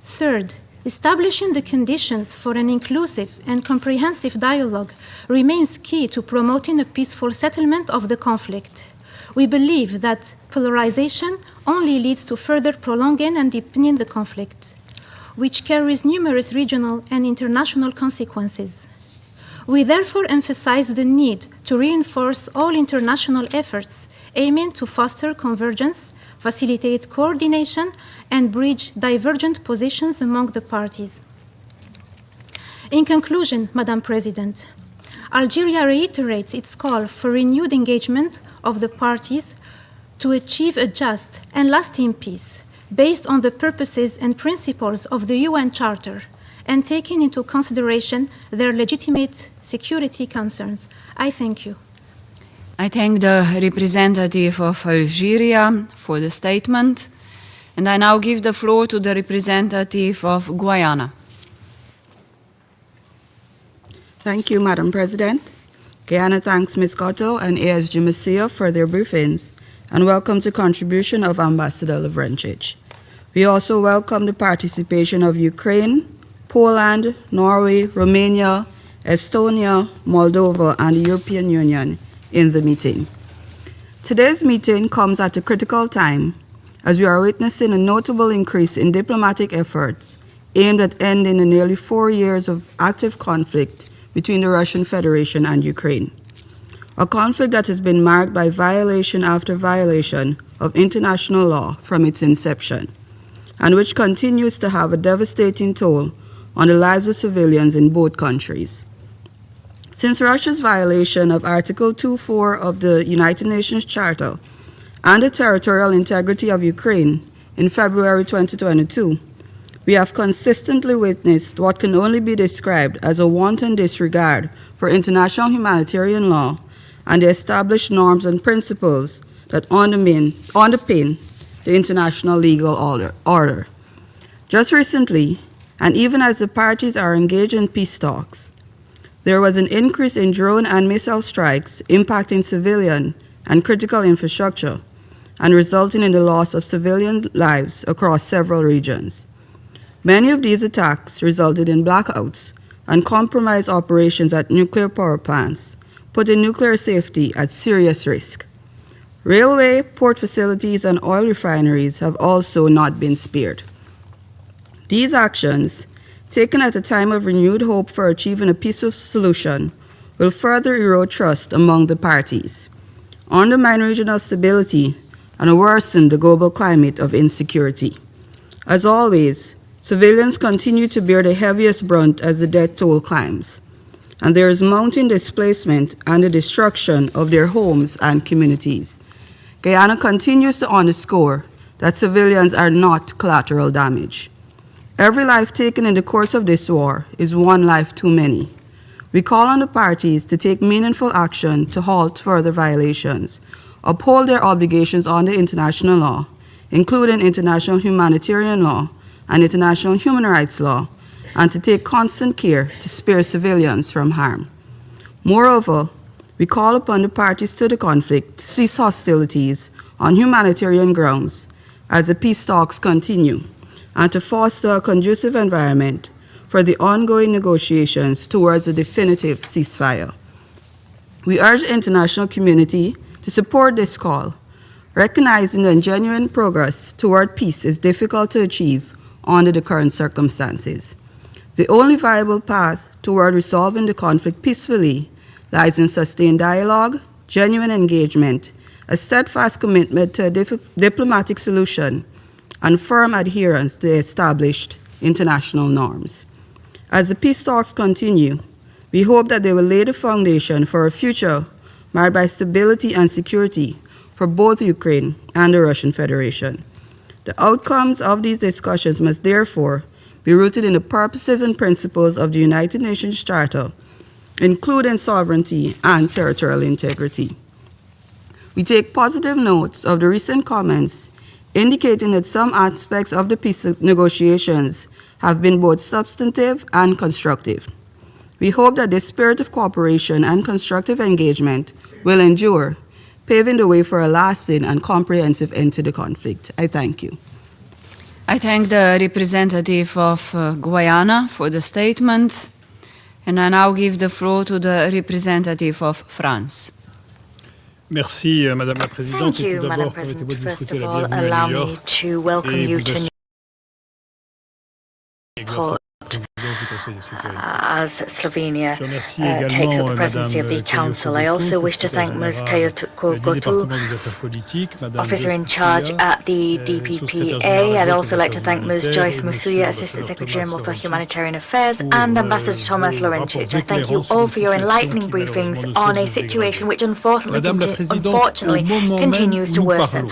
Third, establishing the conditions for an inclusive and comprehensive dialogue remains key to promoting a peaceful settlement of the conflict. We believe that polarization only leads to further prolonging and deepening the conflict, which carries numerous regional and international consequences. We therefore emphasize the need to reinforce all international efforts aiming to foster convergence, facilitate coordination, and bridge divergent positions among the parties. In conclusion, Madam President, Algeria reiterates its call for renewed engagement of the parties to achieve a just and lasting peace based on the purposes and principles of the UN Charter and taking into consideration their legitimate security concerns. I thank you. I thank the representative of Algeria for the statement, and I now give the floor to the representative of Guyana. Thank you, Madam President. Guyana thanks Ms. Cotto and ASG Messiah for their briefings and welcomes the contribution of Ambassador Lovrencic. We also welcome the participation of Ukraine, Poland, Norway, Romania, Estonia, Moldova, and the European Union in the meeting. Today's meeting comes at a critical time as we are witnessing a notable increase in diplomatic efforts aimed at ending the nearly 4 years of active conflict between the Russian Federation and Ukraine. A conflict that has been marked by violation after violation of international law from its inception, and which continues to have a devastating toll on the lives of civilians in both countries. Since Russia's violation of Article 2.4 of the United Nations Charter and the territorial integrity of Ukraine in February 2022, we have consistently witnessed what can only be described as a wanton disregard for international humanitarian law and the established norms and principles that underpin the international legal order. Just recently, and even as the parties are engaged in peace talks, there was an increase in drone and missile strikes impacting civilian and critical infrastructure and resulting in the loss of civilian lives across several regions. Many of these attacks resulted in blackouts and compromised operations at nuclear power plants, putting nuclear safety at serious risk. Railway, port facilities, and oil refineries have also not been spared. These actions, taken at a time of renewed hope for achieving a peaceful solution, will further erode trust among the parties, undermine regional stability, and worsen the global climate of insecurity. As always, civilians continue to bear the heaviest brunt as the death toll climbs, and there is mounting displacement and the destruction of their homes and communities. Guyana continues to underscore that civilians are not collateral damage. Every life taken in the course of this war is one life too many. We call on the parties to take meaningful action to halt further violations, uphold their obligations under international law, including international humanitarian law and international human rights law, and to take constant care to spare civilians from harm. Moreover, we call upon the parties to the conflict to cease hostilities on humanitarian grounds as the peace talks continue, and to foster a conducive environment for the ongoing negotiations towards a definitive ceasefire. We urge the international community to support this call, recognizing that genuine progress toward peace is difficult to achieve under the current circumstances. The only viable path toward resolving the conflict peacefully lies in sustained dialogue, genuine engagement, a steadfast commitment to a diplomatic solution, and firm adherence to established international norms. As the peace talks continue, we hope that they will lay the foundation for a future marked by stability and security for both Ukraine and the Russian Federation. The outcomes of these discussions must therefore be rooted in the purposes and principles of the United Nations Charter, including sovereignty and territorial integrity. We take positive notes of the recent comments indicating that some aspects of the peace negotiations have been both substantive and constructive. We hope that this spirit of cooperation and constructive engagement will endure, paving the way for a lasting and comprehensive end to the conflict. I thank you. I thank the representative of Guyana for the statement, and I now give the floor to the representative of France. Merci, Madame la Présidente. Thank you, Madam President. First of all, allow me to welcome you to New York as Slovenia takes up the presidency of the Council. I also wish to thank Ms. Kayotkotu, officer in charge at the DPPA. I'd also like to thank Ms. Joyce Musuya, Assistant Secretary General for Humanitarian Affairs, and Ambassador Thomas Lovrencic. I thank you all for your enlightening briefings on a situation which unfortunately continues to worsen.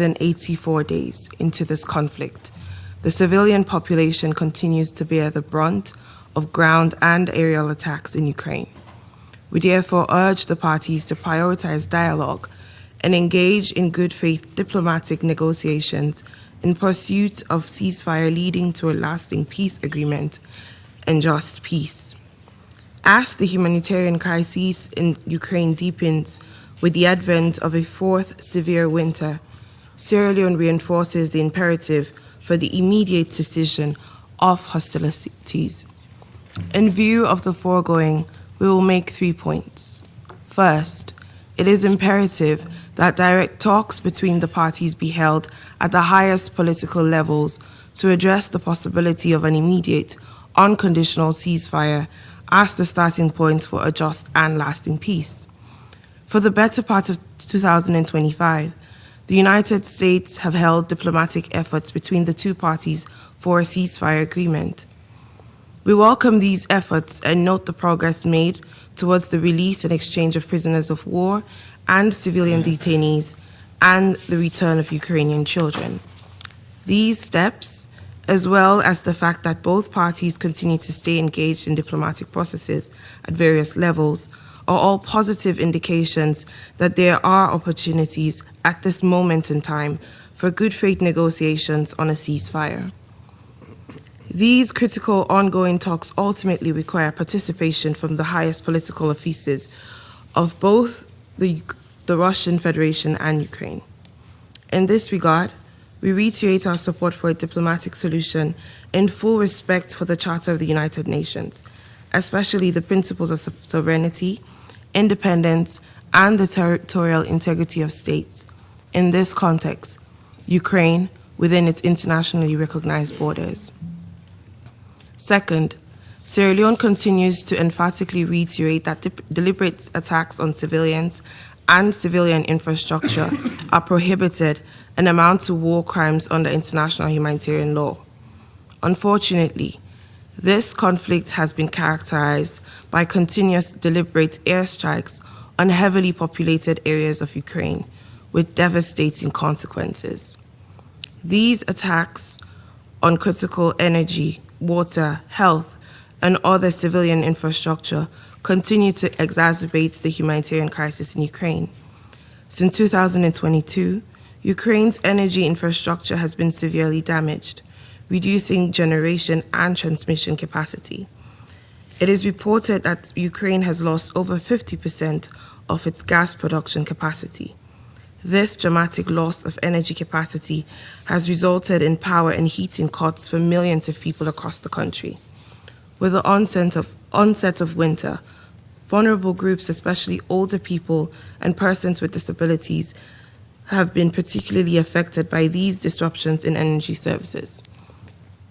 184 days into this conflict, the civilian population continues to bear the brunt of ground and aerial attacks in Ukraine. We therefore urge the parties to prioritize dialogue and engage in good faith diplomatic negotiations in pursuit of ceasefire leading to a lasting peace agreement and just peace. As the humanitarian crisis in Ukraine deepens with the advent of a fourth severe winter, Sierra Leone reinforces the imperative for the immediate cessation of hostilities. In view of the foregoing, we will make 3 points. First, it is imperative that direct talks between the parties be held at the highest political levels to address the possibility of an immediate unconditional ceasefire as the starting point for a just and lasting peace. For the better part of 2025, the United States have held diplomatic efforts between the two parties for a ceasefire agreement. We welcome these efforts and note the progress made towards the release and exchange of prisoners of war and civilian detainees and the return of Ukrainian children. These steps, as well as the fact that both parties continue to stay engaged in diplomatic processes at various levels, are all positive indications that there are opportunities at this moment in time for good faith negotiations on a ceasefire. These critical ongoing talks ultimately require participation from the highest political offices of both the Russian Federation and Ukraine. In this regard, we reiterate our support for a diplomatic solution in full respect for the Charter of the United Nations, especially the principles of sovereignty, independence, and the territorial integrity of states. In this context, Ukraine within its internationally recognized borders. Second, Sierra Leone continues to emphatically reiterate that deliberate attacks on civilians and civilian infrastructure are prohibited and amount to war crimes under international humanitarian law. Unfortunately, this conflict has been characterized by continuous deliberate airstrikes on heavily populated areas of Ukraine, with devastating consequences. These attacks on critical energy, water, health, and other civilian infrastructure continue to exacerbate the humanitarian crisis in Ukraine. Since 2022, Ukraine's energy infrastructure has been severely damaged, reducing generation and transmission capacity. It is reported that Ukraine has lost over 50% of its gas production capacity. This dramatic loss of energy capacity has resulted in power and heating cuts for millions of people across the country. With the onset of winter, vulnerable groups, especially older people and persons with disabilities, have been particularly affected by these disruptions in energy services.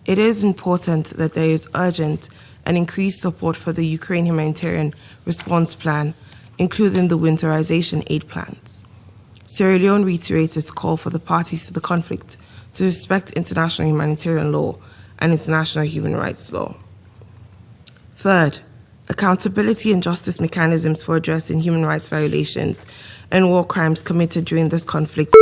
It is important that there is urgent and increased support for the Ukraine humanitarian response plan, including the winterization aid plans. Sierra Leone reiterates its call for the parties to the conflict to respect international humanitarian law and international human rights law. Third, accountability and justice mechanisms for addressing human rights violations and war crimes committed during this conflict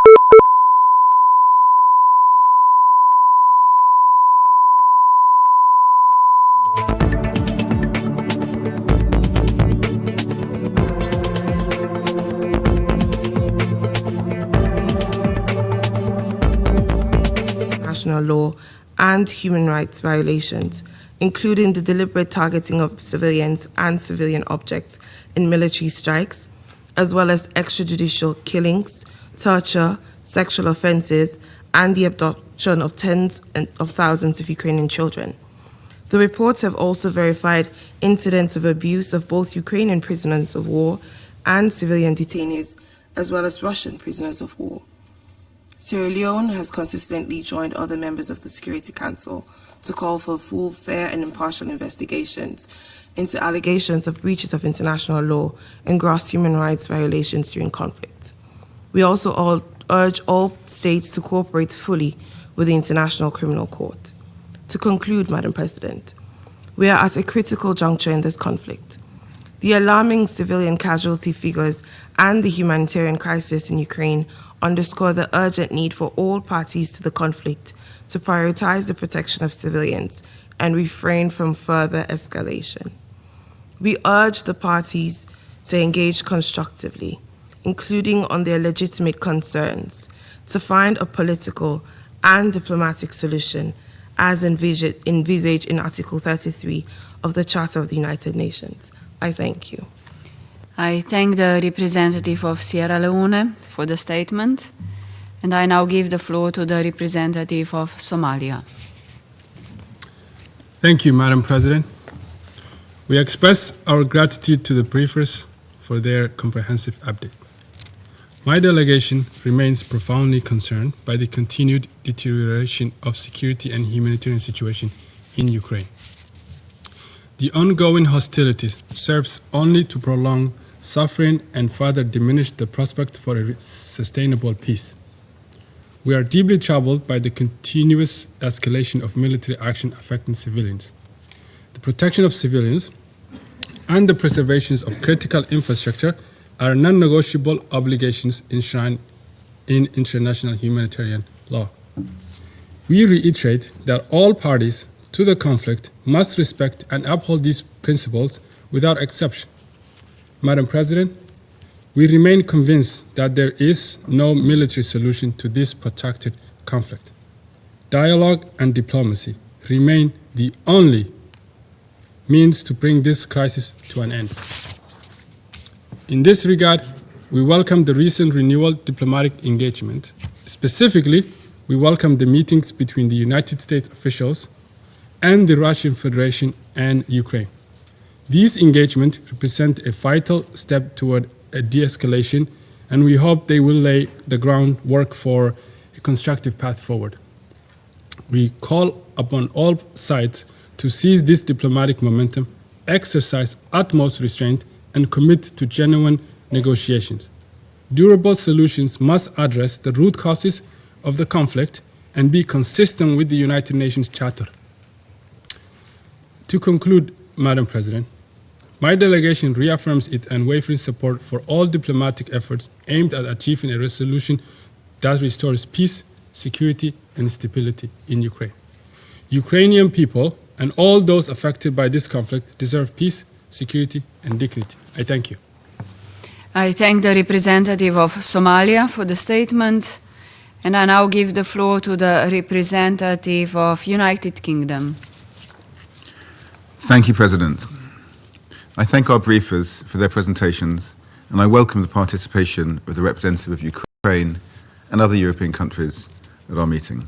international law and human rights violations, including the deliberate targeting of civilians and civilian objects in military strikes, as well as extrajudicial killings, torture, sexual offenses, and the abduction of tens of thousands of Ukrainian children. The reports have also verified incidents of abuse of both Ukrainian prisoners of war and civilian detainees, as well as Russian prisoners of war. Sierra Leone has consistently joined other members of the Security Council to call for full, fair, and impartial investigations into allegations of breaches of international law and gross human rights violations during conflict. We also urge all states to cooperate fully with the International Criminal Court. To conclude, Madam President, we are at a critical juncture in this conflict. The alarming civilian casualty figures and the humanitarian crisis in Ukraine underscore the urgent need for all parties to the conflict to prioritize the protection of civilians and refrain from further escalation. We urge the parties to engage constructively, including on their legitimate concerns, to find a political and diplomatic solution as envisaged in Article 33 of the Charter of the United Nations. I thank you. I thank the representative of Sierra Leone for the statement, and I now give the floor to the representative of Somalia. Thank you, Madam President. We express our gratitude to the briefers for their comprehensive update. My delegation remains profoundly concerned by the continued deterioration of security and humanitarian situation in Ukraine. The ongoing hostilities serves only to prolong suffering and further diminish the prospect for a sustainable peace. We are deeply troubled by the continuous escalation of military action affecting civilians. The protection of civilians and the preservation of critical infrastructure are non-negotiable obligations enshrined in international humanitarian law. We reiterate that all parties to the conflict must respect and uphold these principles without exception. Madam President, we remain convinced that there is no military solution to this protracted conflict. Dialogue and diplomacy remain the only means to bring this crisis to an end. In this regard, we welcome the recent renewal diplomatic engagement. Specifically, we welcome the meetings between the United States officials and the Russian Federation and Ukraine. These engagements represent a vital step toward a de-escalation, and we hope they will lay the groundwork for a constructive path forward. We call upon all sides to seize this diplomatic momentum, exercise utmost restraint, and commit to genuine negotiations. Durable solutions must address the root causes of the conflict and be consistent with the United Nations Charter. To conclude, Madam President, my delegation reaffirms its unwavering support for all diplomatic efforts aimed at achieving a resolution that restores peace, security, and stability in Ukraine. Ukrainian people and all those affected by this conflict deserve peace, security, and dignity. I thank you. I thank the representative of Somalia for the statement, and I now give the floor to the representative of United Kingdom. Thank you, President. I thank our briefers for their presentations, and I welcome the participation of the representative of Ukraine and other European countries at our meeting.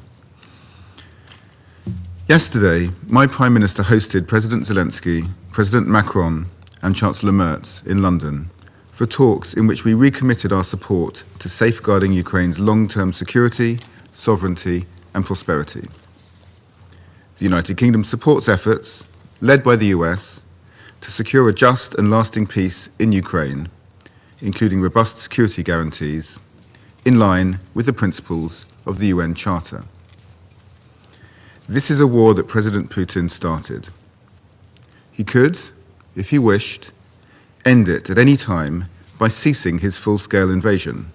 Yesterday, my Prime Minister hosted President Zelensky, President Macron, and Chancellor Merz in London for talks in which we recommitted our support to safeguarding Ukraine's long-term security, sovereignty, and prosperity. The United Kingdom supports efforts, led by the US, to secure a just and lasting peace in Ukraine, including robust security guarantees, in line with the principles of the UN Charter. This is a war that President Putin started. He could, if he wished, end it at any time by ceasing his full-scale invasion.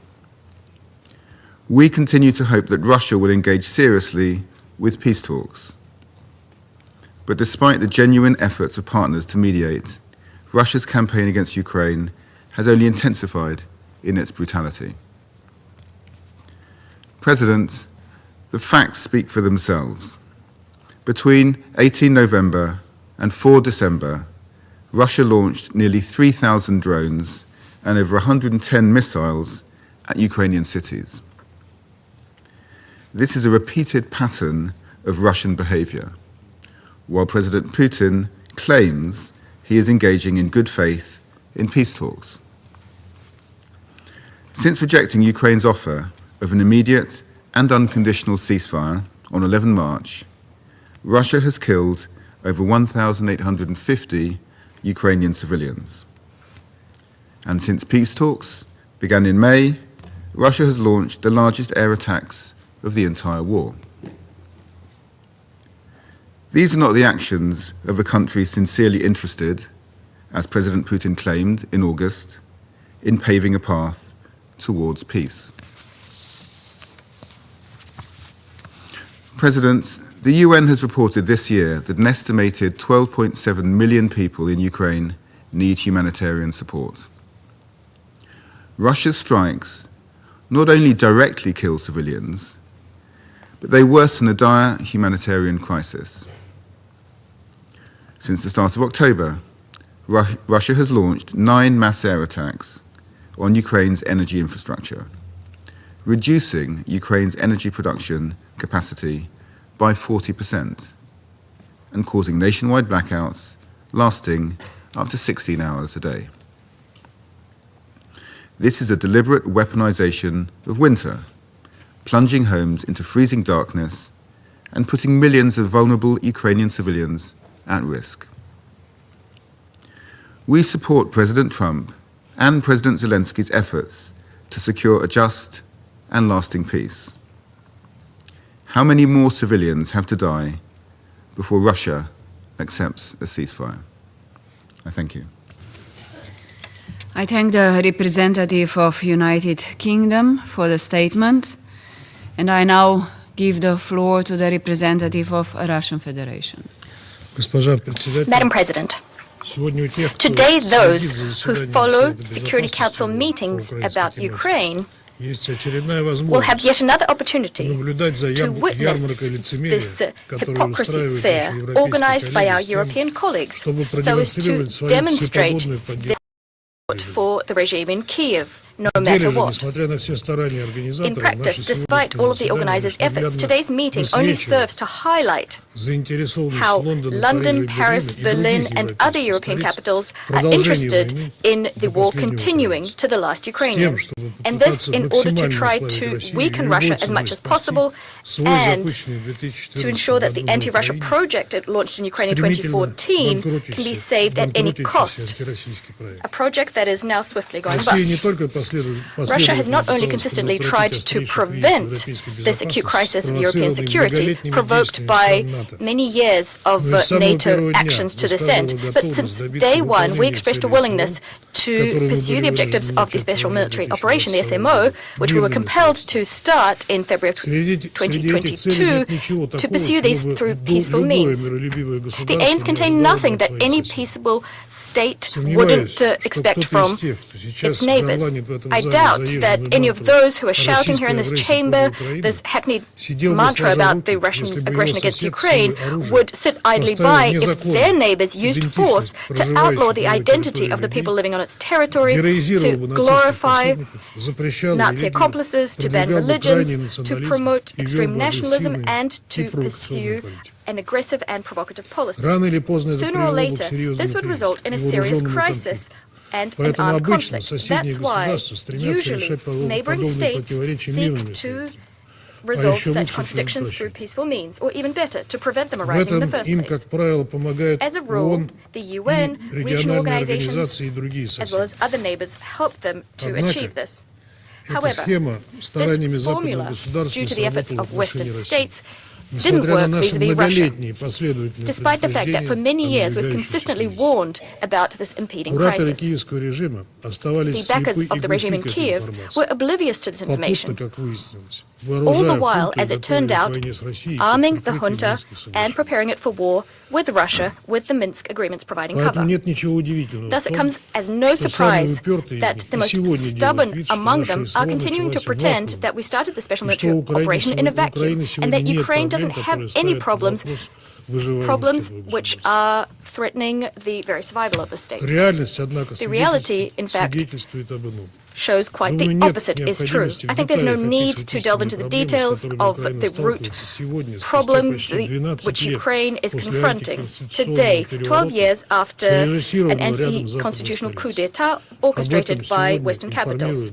We continue to hope that Russia will engage seriously with peace talks. But despite the genuine efforts of partners to mediate, Russia's campaign against Ukraine has only intensified in its brutality. President, the facts speak for themselves. Between 18 November and 4 December, Russia launched nearly 3,000 drones and over 110 missiles at Ukrainian cities. This is a repeated pattern of Russian behavior, while President Putin claims he is engaging in good faith in peace talks. Since rejecting Ukraine's offer of an immediate and unconditional ceasefire on 11 March, Russia has killed over 1,850 Ukrainian civilians. And since peace talks began in May, Russia has launched the largest air attacks of the entire war. These are not the actions of a country sincerely interested, as President Putin claimed in August, in paving a path towards peace. President, the UN has reported this year that an estimated 12.7 million people in Ukraine need humanitarian support. Russia's strikes not only directly kill civilians, but they worsen a dire humanitarian crisis. Since the start of October, Russia has launched 9 mass air attacks on Ukraine's energy infrastructure, reducing Ukraine's energy production capacity by 40% and causing nationwide blackouts lasting up to 16 hours a day. This is a deliberate weaponization of winter, plunging homes into freezing darkness and putting millions of vulnerable Ukrainian civilians at risk. We support President Trump and President Zelensky's efforts to secure a just and lasting peace. How many more civilians have to die before Russia accepts a ceasefire? I thank you. I thank the representative of United Kingdom for the statement, and I now give the floor to the representative of Russian Federation. Madam President, today those who follow Security Council meetings about Ukraine will have yet another opportunity to witness this hypocrisy fair organized by our European colleagues so as to demonstrate their support for the regime in Kiev, no matter what. In practice, despite all of the organizers' efforts, today's meeting only serves to highlight how London, Paris, Berlin, and other European capitals are interested in the war continuing to the last Ukrainian. And this in order to try to weaken Russia as much as possible and to ensure that the anti-Russia project it launched in Ukraine in 2014 can be saved at any cost, a project that is now swiftly going bust. Russia has not only consistently tried to prevent this acute crisis of European security, provoked by many years of NATO actions to this end, but since day one we expressed a willingness to pursue the objectives of the Special Military Operation, the SMO, which we were compelled to start in February 2022, to pursue these through peaceful means. The aims contain nothing that any peaceable state wouldn't expect from its neighbors. I doubt that any of those who are shouting here in this chamber this hackneyed mantra about the Russian aggression against Ukraine would sit idly by if their neighbors used force to outlaw the identity of the people living on its territory, to glorify Nazi accomplices, to ban religions, to promote extreme nationalism, and to pursue an aggressive and provocative policy. Sooner or later, this would result in a serious crisis and an armed conflict. That's why usually neighboring states seek to resolve such contradictions through peaceful means, or even better, to prevent them arising in the first place. As a rule, the UN, regional organizations, as well as other neighbors help them to achieve this. However, this formula, due to the efforts of Western states, didn't work vis-à-vis Russia, despite the fact that for many years we've consistently warned about this impeding crisis. The backers of the regime in Kiev were oblivious to this information, all the while, as it turned out, arming the junta and preparing it for war with Russia, with the Minsk agreements providing cover. Thus, it comes as no surprise that the most stubborn among them are continuing to pretend that we started the special military operation in a vacuum, and that Ukraine doesn't have any problems which are threatening the very survival of the state. The reality, in fact, shows quite the opposite is true. I think there's no need to delve into the details of the root problems which Ukraine is confronting today, 12 years after an anti-constitutional coup d'etat orchestrated by Western capitals.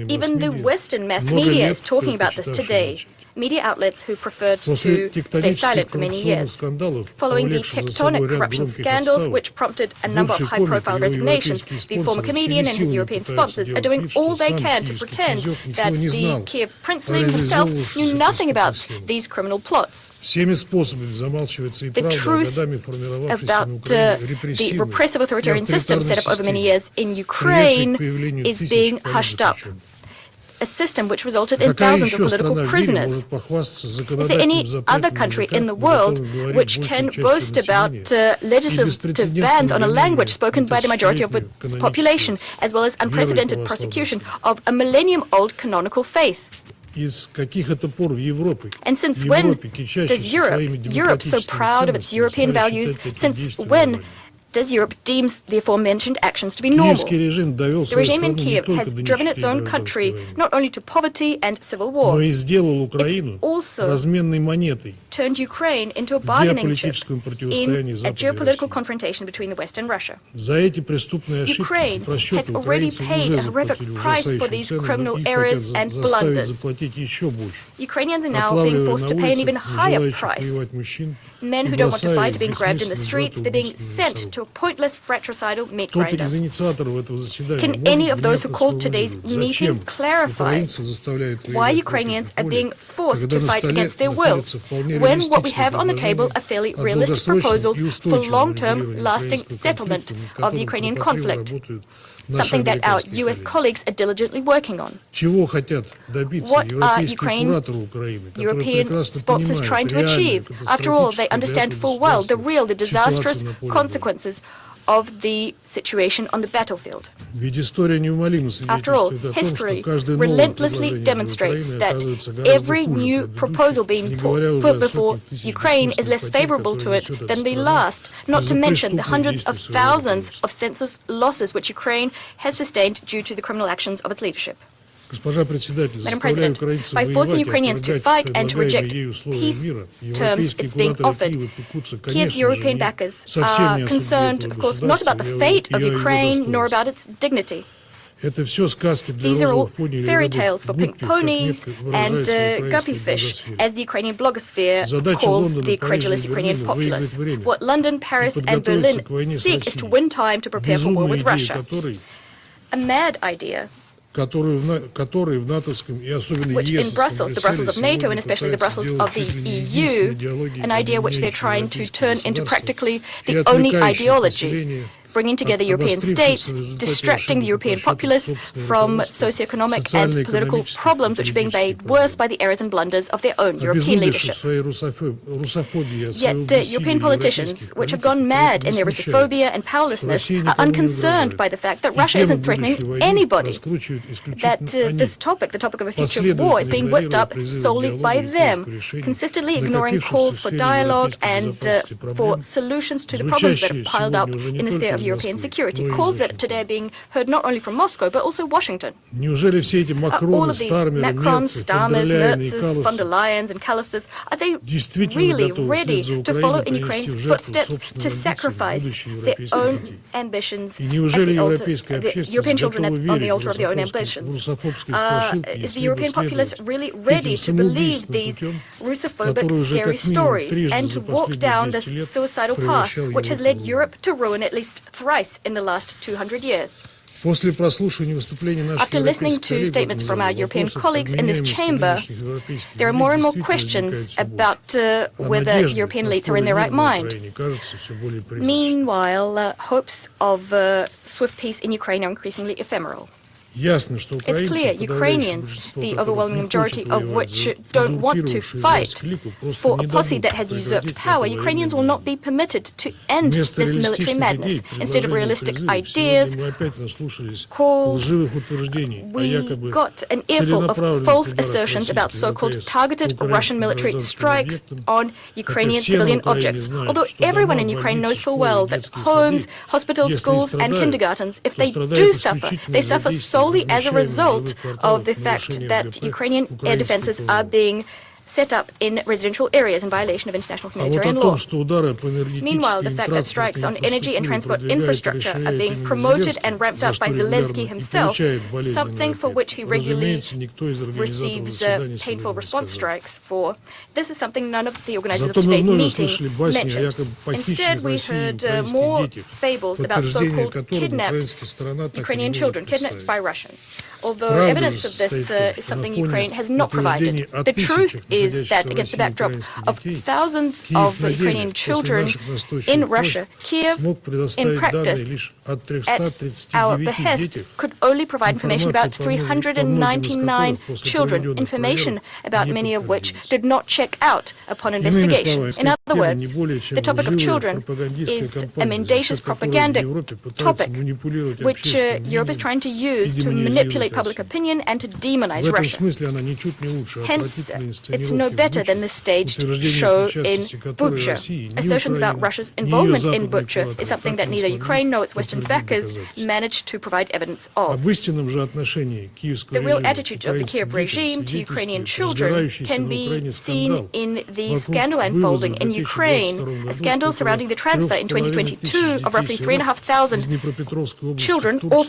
Even the Western mass media is talking about this today. Media outlets who preferred to stay silent for many years. Following the tectonic corruption scandals which prompted a number of high-profile resignations, the former comedian and his European sponsors are doing all they can to pretend that the Kiev prince himself knew nothing about these criminal plots. The truth about the repressive authoritarian system set up over many years in Ukraine is being hushed up. A system which resulted in thousands of political prisoners. Is there any other country in the world which can boast about legislative bans on a language spoken by the majority of its population, as well as unprecedented prosecution of a millennium-old canonical faith? And since when does Europe so proud of its European values, since when does Europe deems the aforementioned actions to be normal? The regime in Kiev has driven its own country not only to poverty and civil war, it's also turned Ukraine into a bargaining chip in a geopolitical confrontation between the West and Russia. Ukraine has already paid a horrific price for these criminal errors and blunders. Ukrainians are now being forced to pay an even higher price. Men who don't want to fight are being grabbed in the streets. They're being sent to a pointless fratricidal meat grinder. Can any of those who called today's meeting clarify why Ukrainians are being forced to fight against their will, when what we have on the table are fairly realistic proposals for long-term, lasting settlement of the Ukrainian conflict, something that our US colleagues are diligently working on? What are European sponsors trying to achieve? After all, they understand full well the disastrous consequences of the situation on the battlefield. After all, history relentlessly demonstrates that every new proposal being put before Ukraine is less favorable to it than the last, not to mention the hundreds of thousands of senseless losses which Ukraine has sustained due to the criminal actions of its leadership. Madam President, by forcing Ukrainians to fight and to reject peace terms it's being offered, Kiev's European backers are concerned, of course, not about the fate of Ukraine nor about its dignity. These are all fairy tales for pink ponies and guppy fish, as the Ukrainian blogosphere calls the credulous Ukrainian populace. What London, Paris and Berlin seek is to win time to prepare for war with Russia. A mad idea which in Brussels, the Brussels of NATO and especially the Brussels of the EU, an idea which they're trying to turn into practically the only ideology, bringing together European states, distracting the European populace from socioeconomic and political problems which are being made worse by the errors and blunders of their own European leadership. Yet European politicians, which have gone mad in their Russophobia and powerlessness, are unconcerned by the fact that Russia isn't threatening anybody, that this topic, the topic of a future war, is being whipped up solely by them, consistently ignoring calls for dialogue and for solutions to the problems that have piled up in the sphere of European security, calls that today are being heard not only from Moscow but also Washington. All of these Macrons, Starmers, Merzes, von der Leyens and Callises, are they really ready to follow in Ukraine's footsteps, to sacrifice their own ambitions at the altar, the European children on the altar of their own ambitions? Is the European populace really ready to believe these Russophobic, scary stories and to walk down this suicidal path which has led Europe to ruin at least thrice in the last 200 years? After listening to statements from our European colleagues in this chamber, there are more and more questions about whether European elites are in their right mind. Meanwhile, hopes of swift peace in Ukraine are increasingly ephemeral. It's clear Ukrainians, the overwhelming majority of which don't want to fight for a posse that has usurped power. Ukrainians will not be permitted to end this military madness. Instead of realistic ideas, calls, we got an earful of false assertions about so-called targeted Russian military strikes on Ukrainian civilian objects. Although everyone in Ukraine knows full well that homes, hospitals, schools and kindergartens, if they do suffer, they suffer solely as a result of the fact that Ukrainian air defenses are being set up in residential areas in violation of international humanitarian law. Meanwhile, the fact that strikes on energy and transport infrastructure are being promoted and ramped up by Zelensky himself, something for which he regularly receives painful response strikes for, this is something none of the organizers of today's meeting mentioned. Instead, we heard more fables about so-called kidnapped Ukrainian children, kidnapped by Russia. Although evidence of this is something Ukraine has not provided. The truth is that against the backdrop of thousands of Ukrainian children in Russia, Kiev, in practice, at our behest, could only provide information about 399 children, information about many of which did not check out upon investigation. In other words, the topic of children is a mendacious propaganda topic which Europe is trying to use to manipulate public opinion and to demonize Russia. Hence, it's no better than the staged show in Bucha. Assertions about Russia's involvement in Bucha is something that neither Ukraine nor its Western backers managed to provide evidence of. The real attitude of the Kiev regime to Ukrainian children can be seen in the scandal unfolding in Ukraine, a scandal surrounding the transfer in 2022 of roughly 3,500 children, orphans,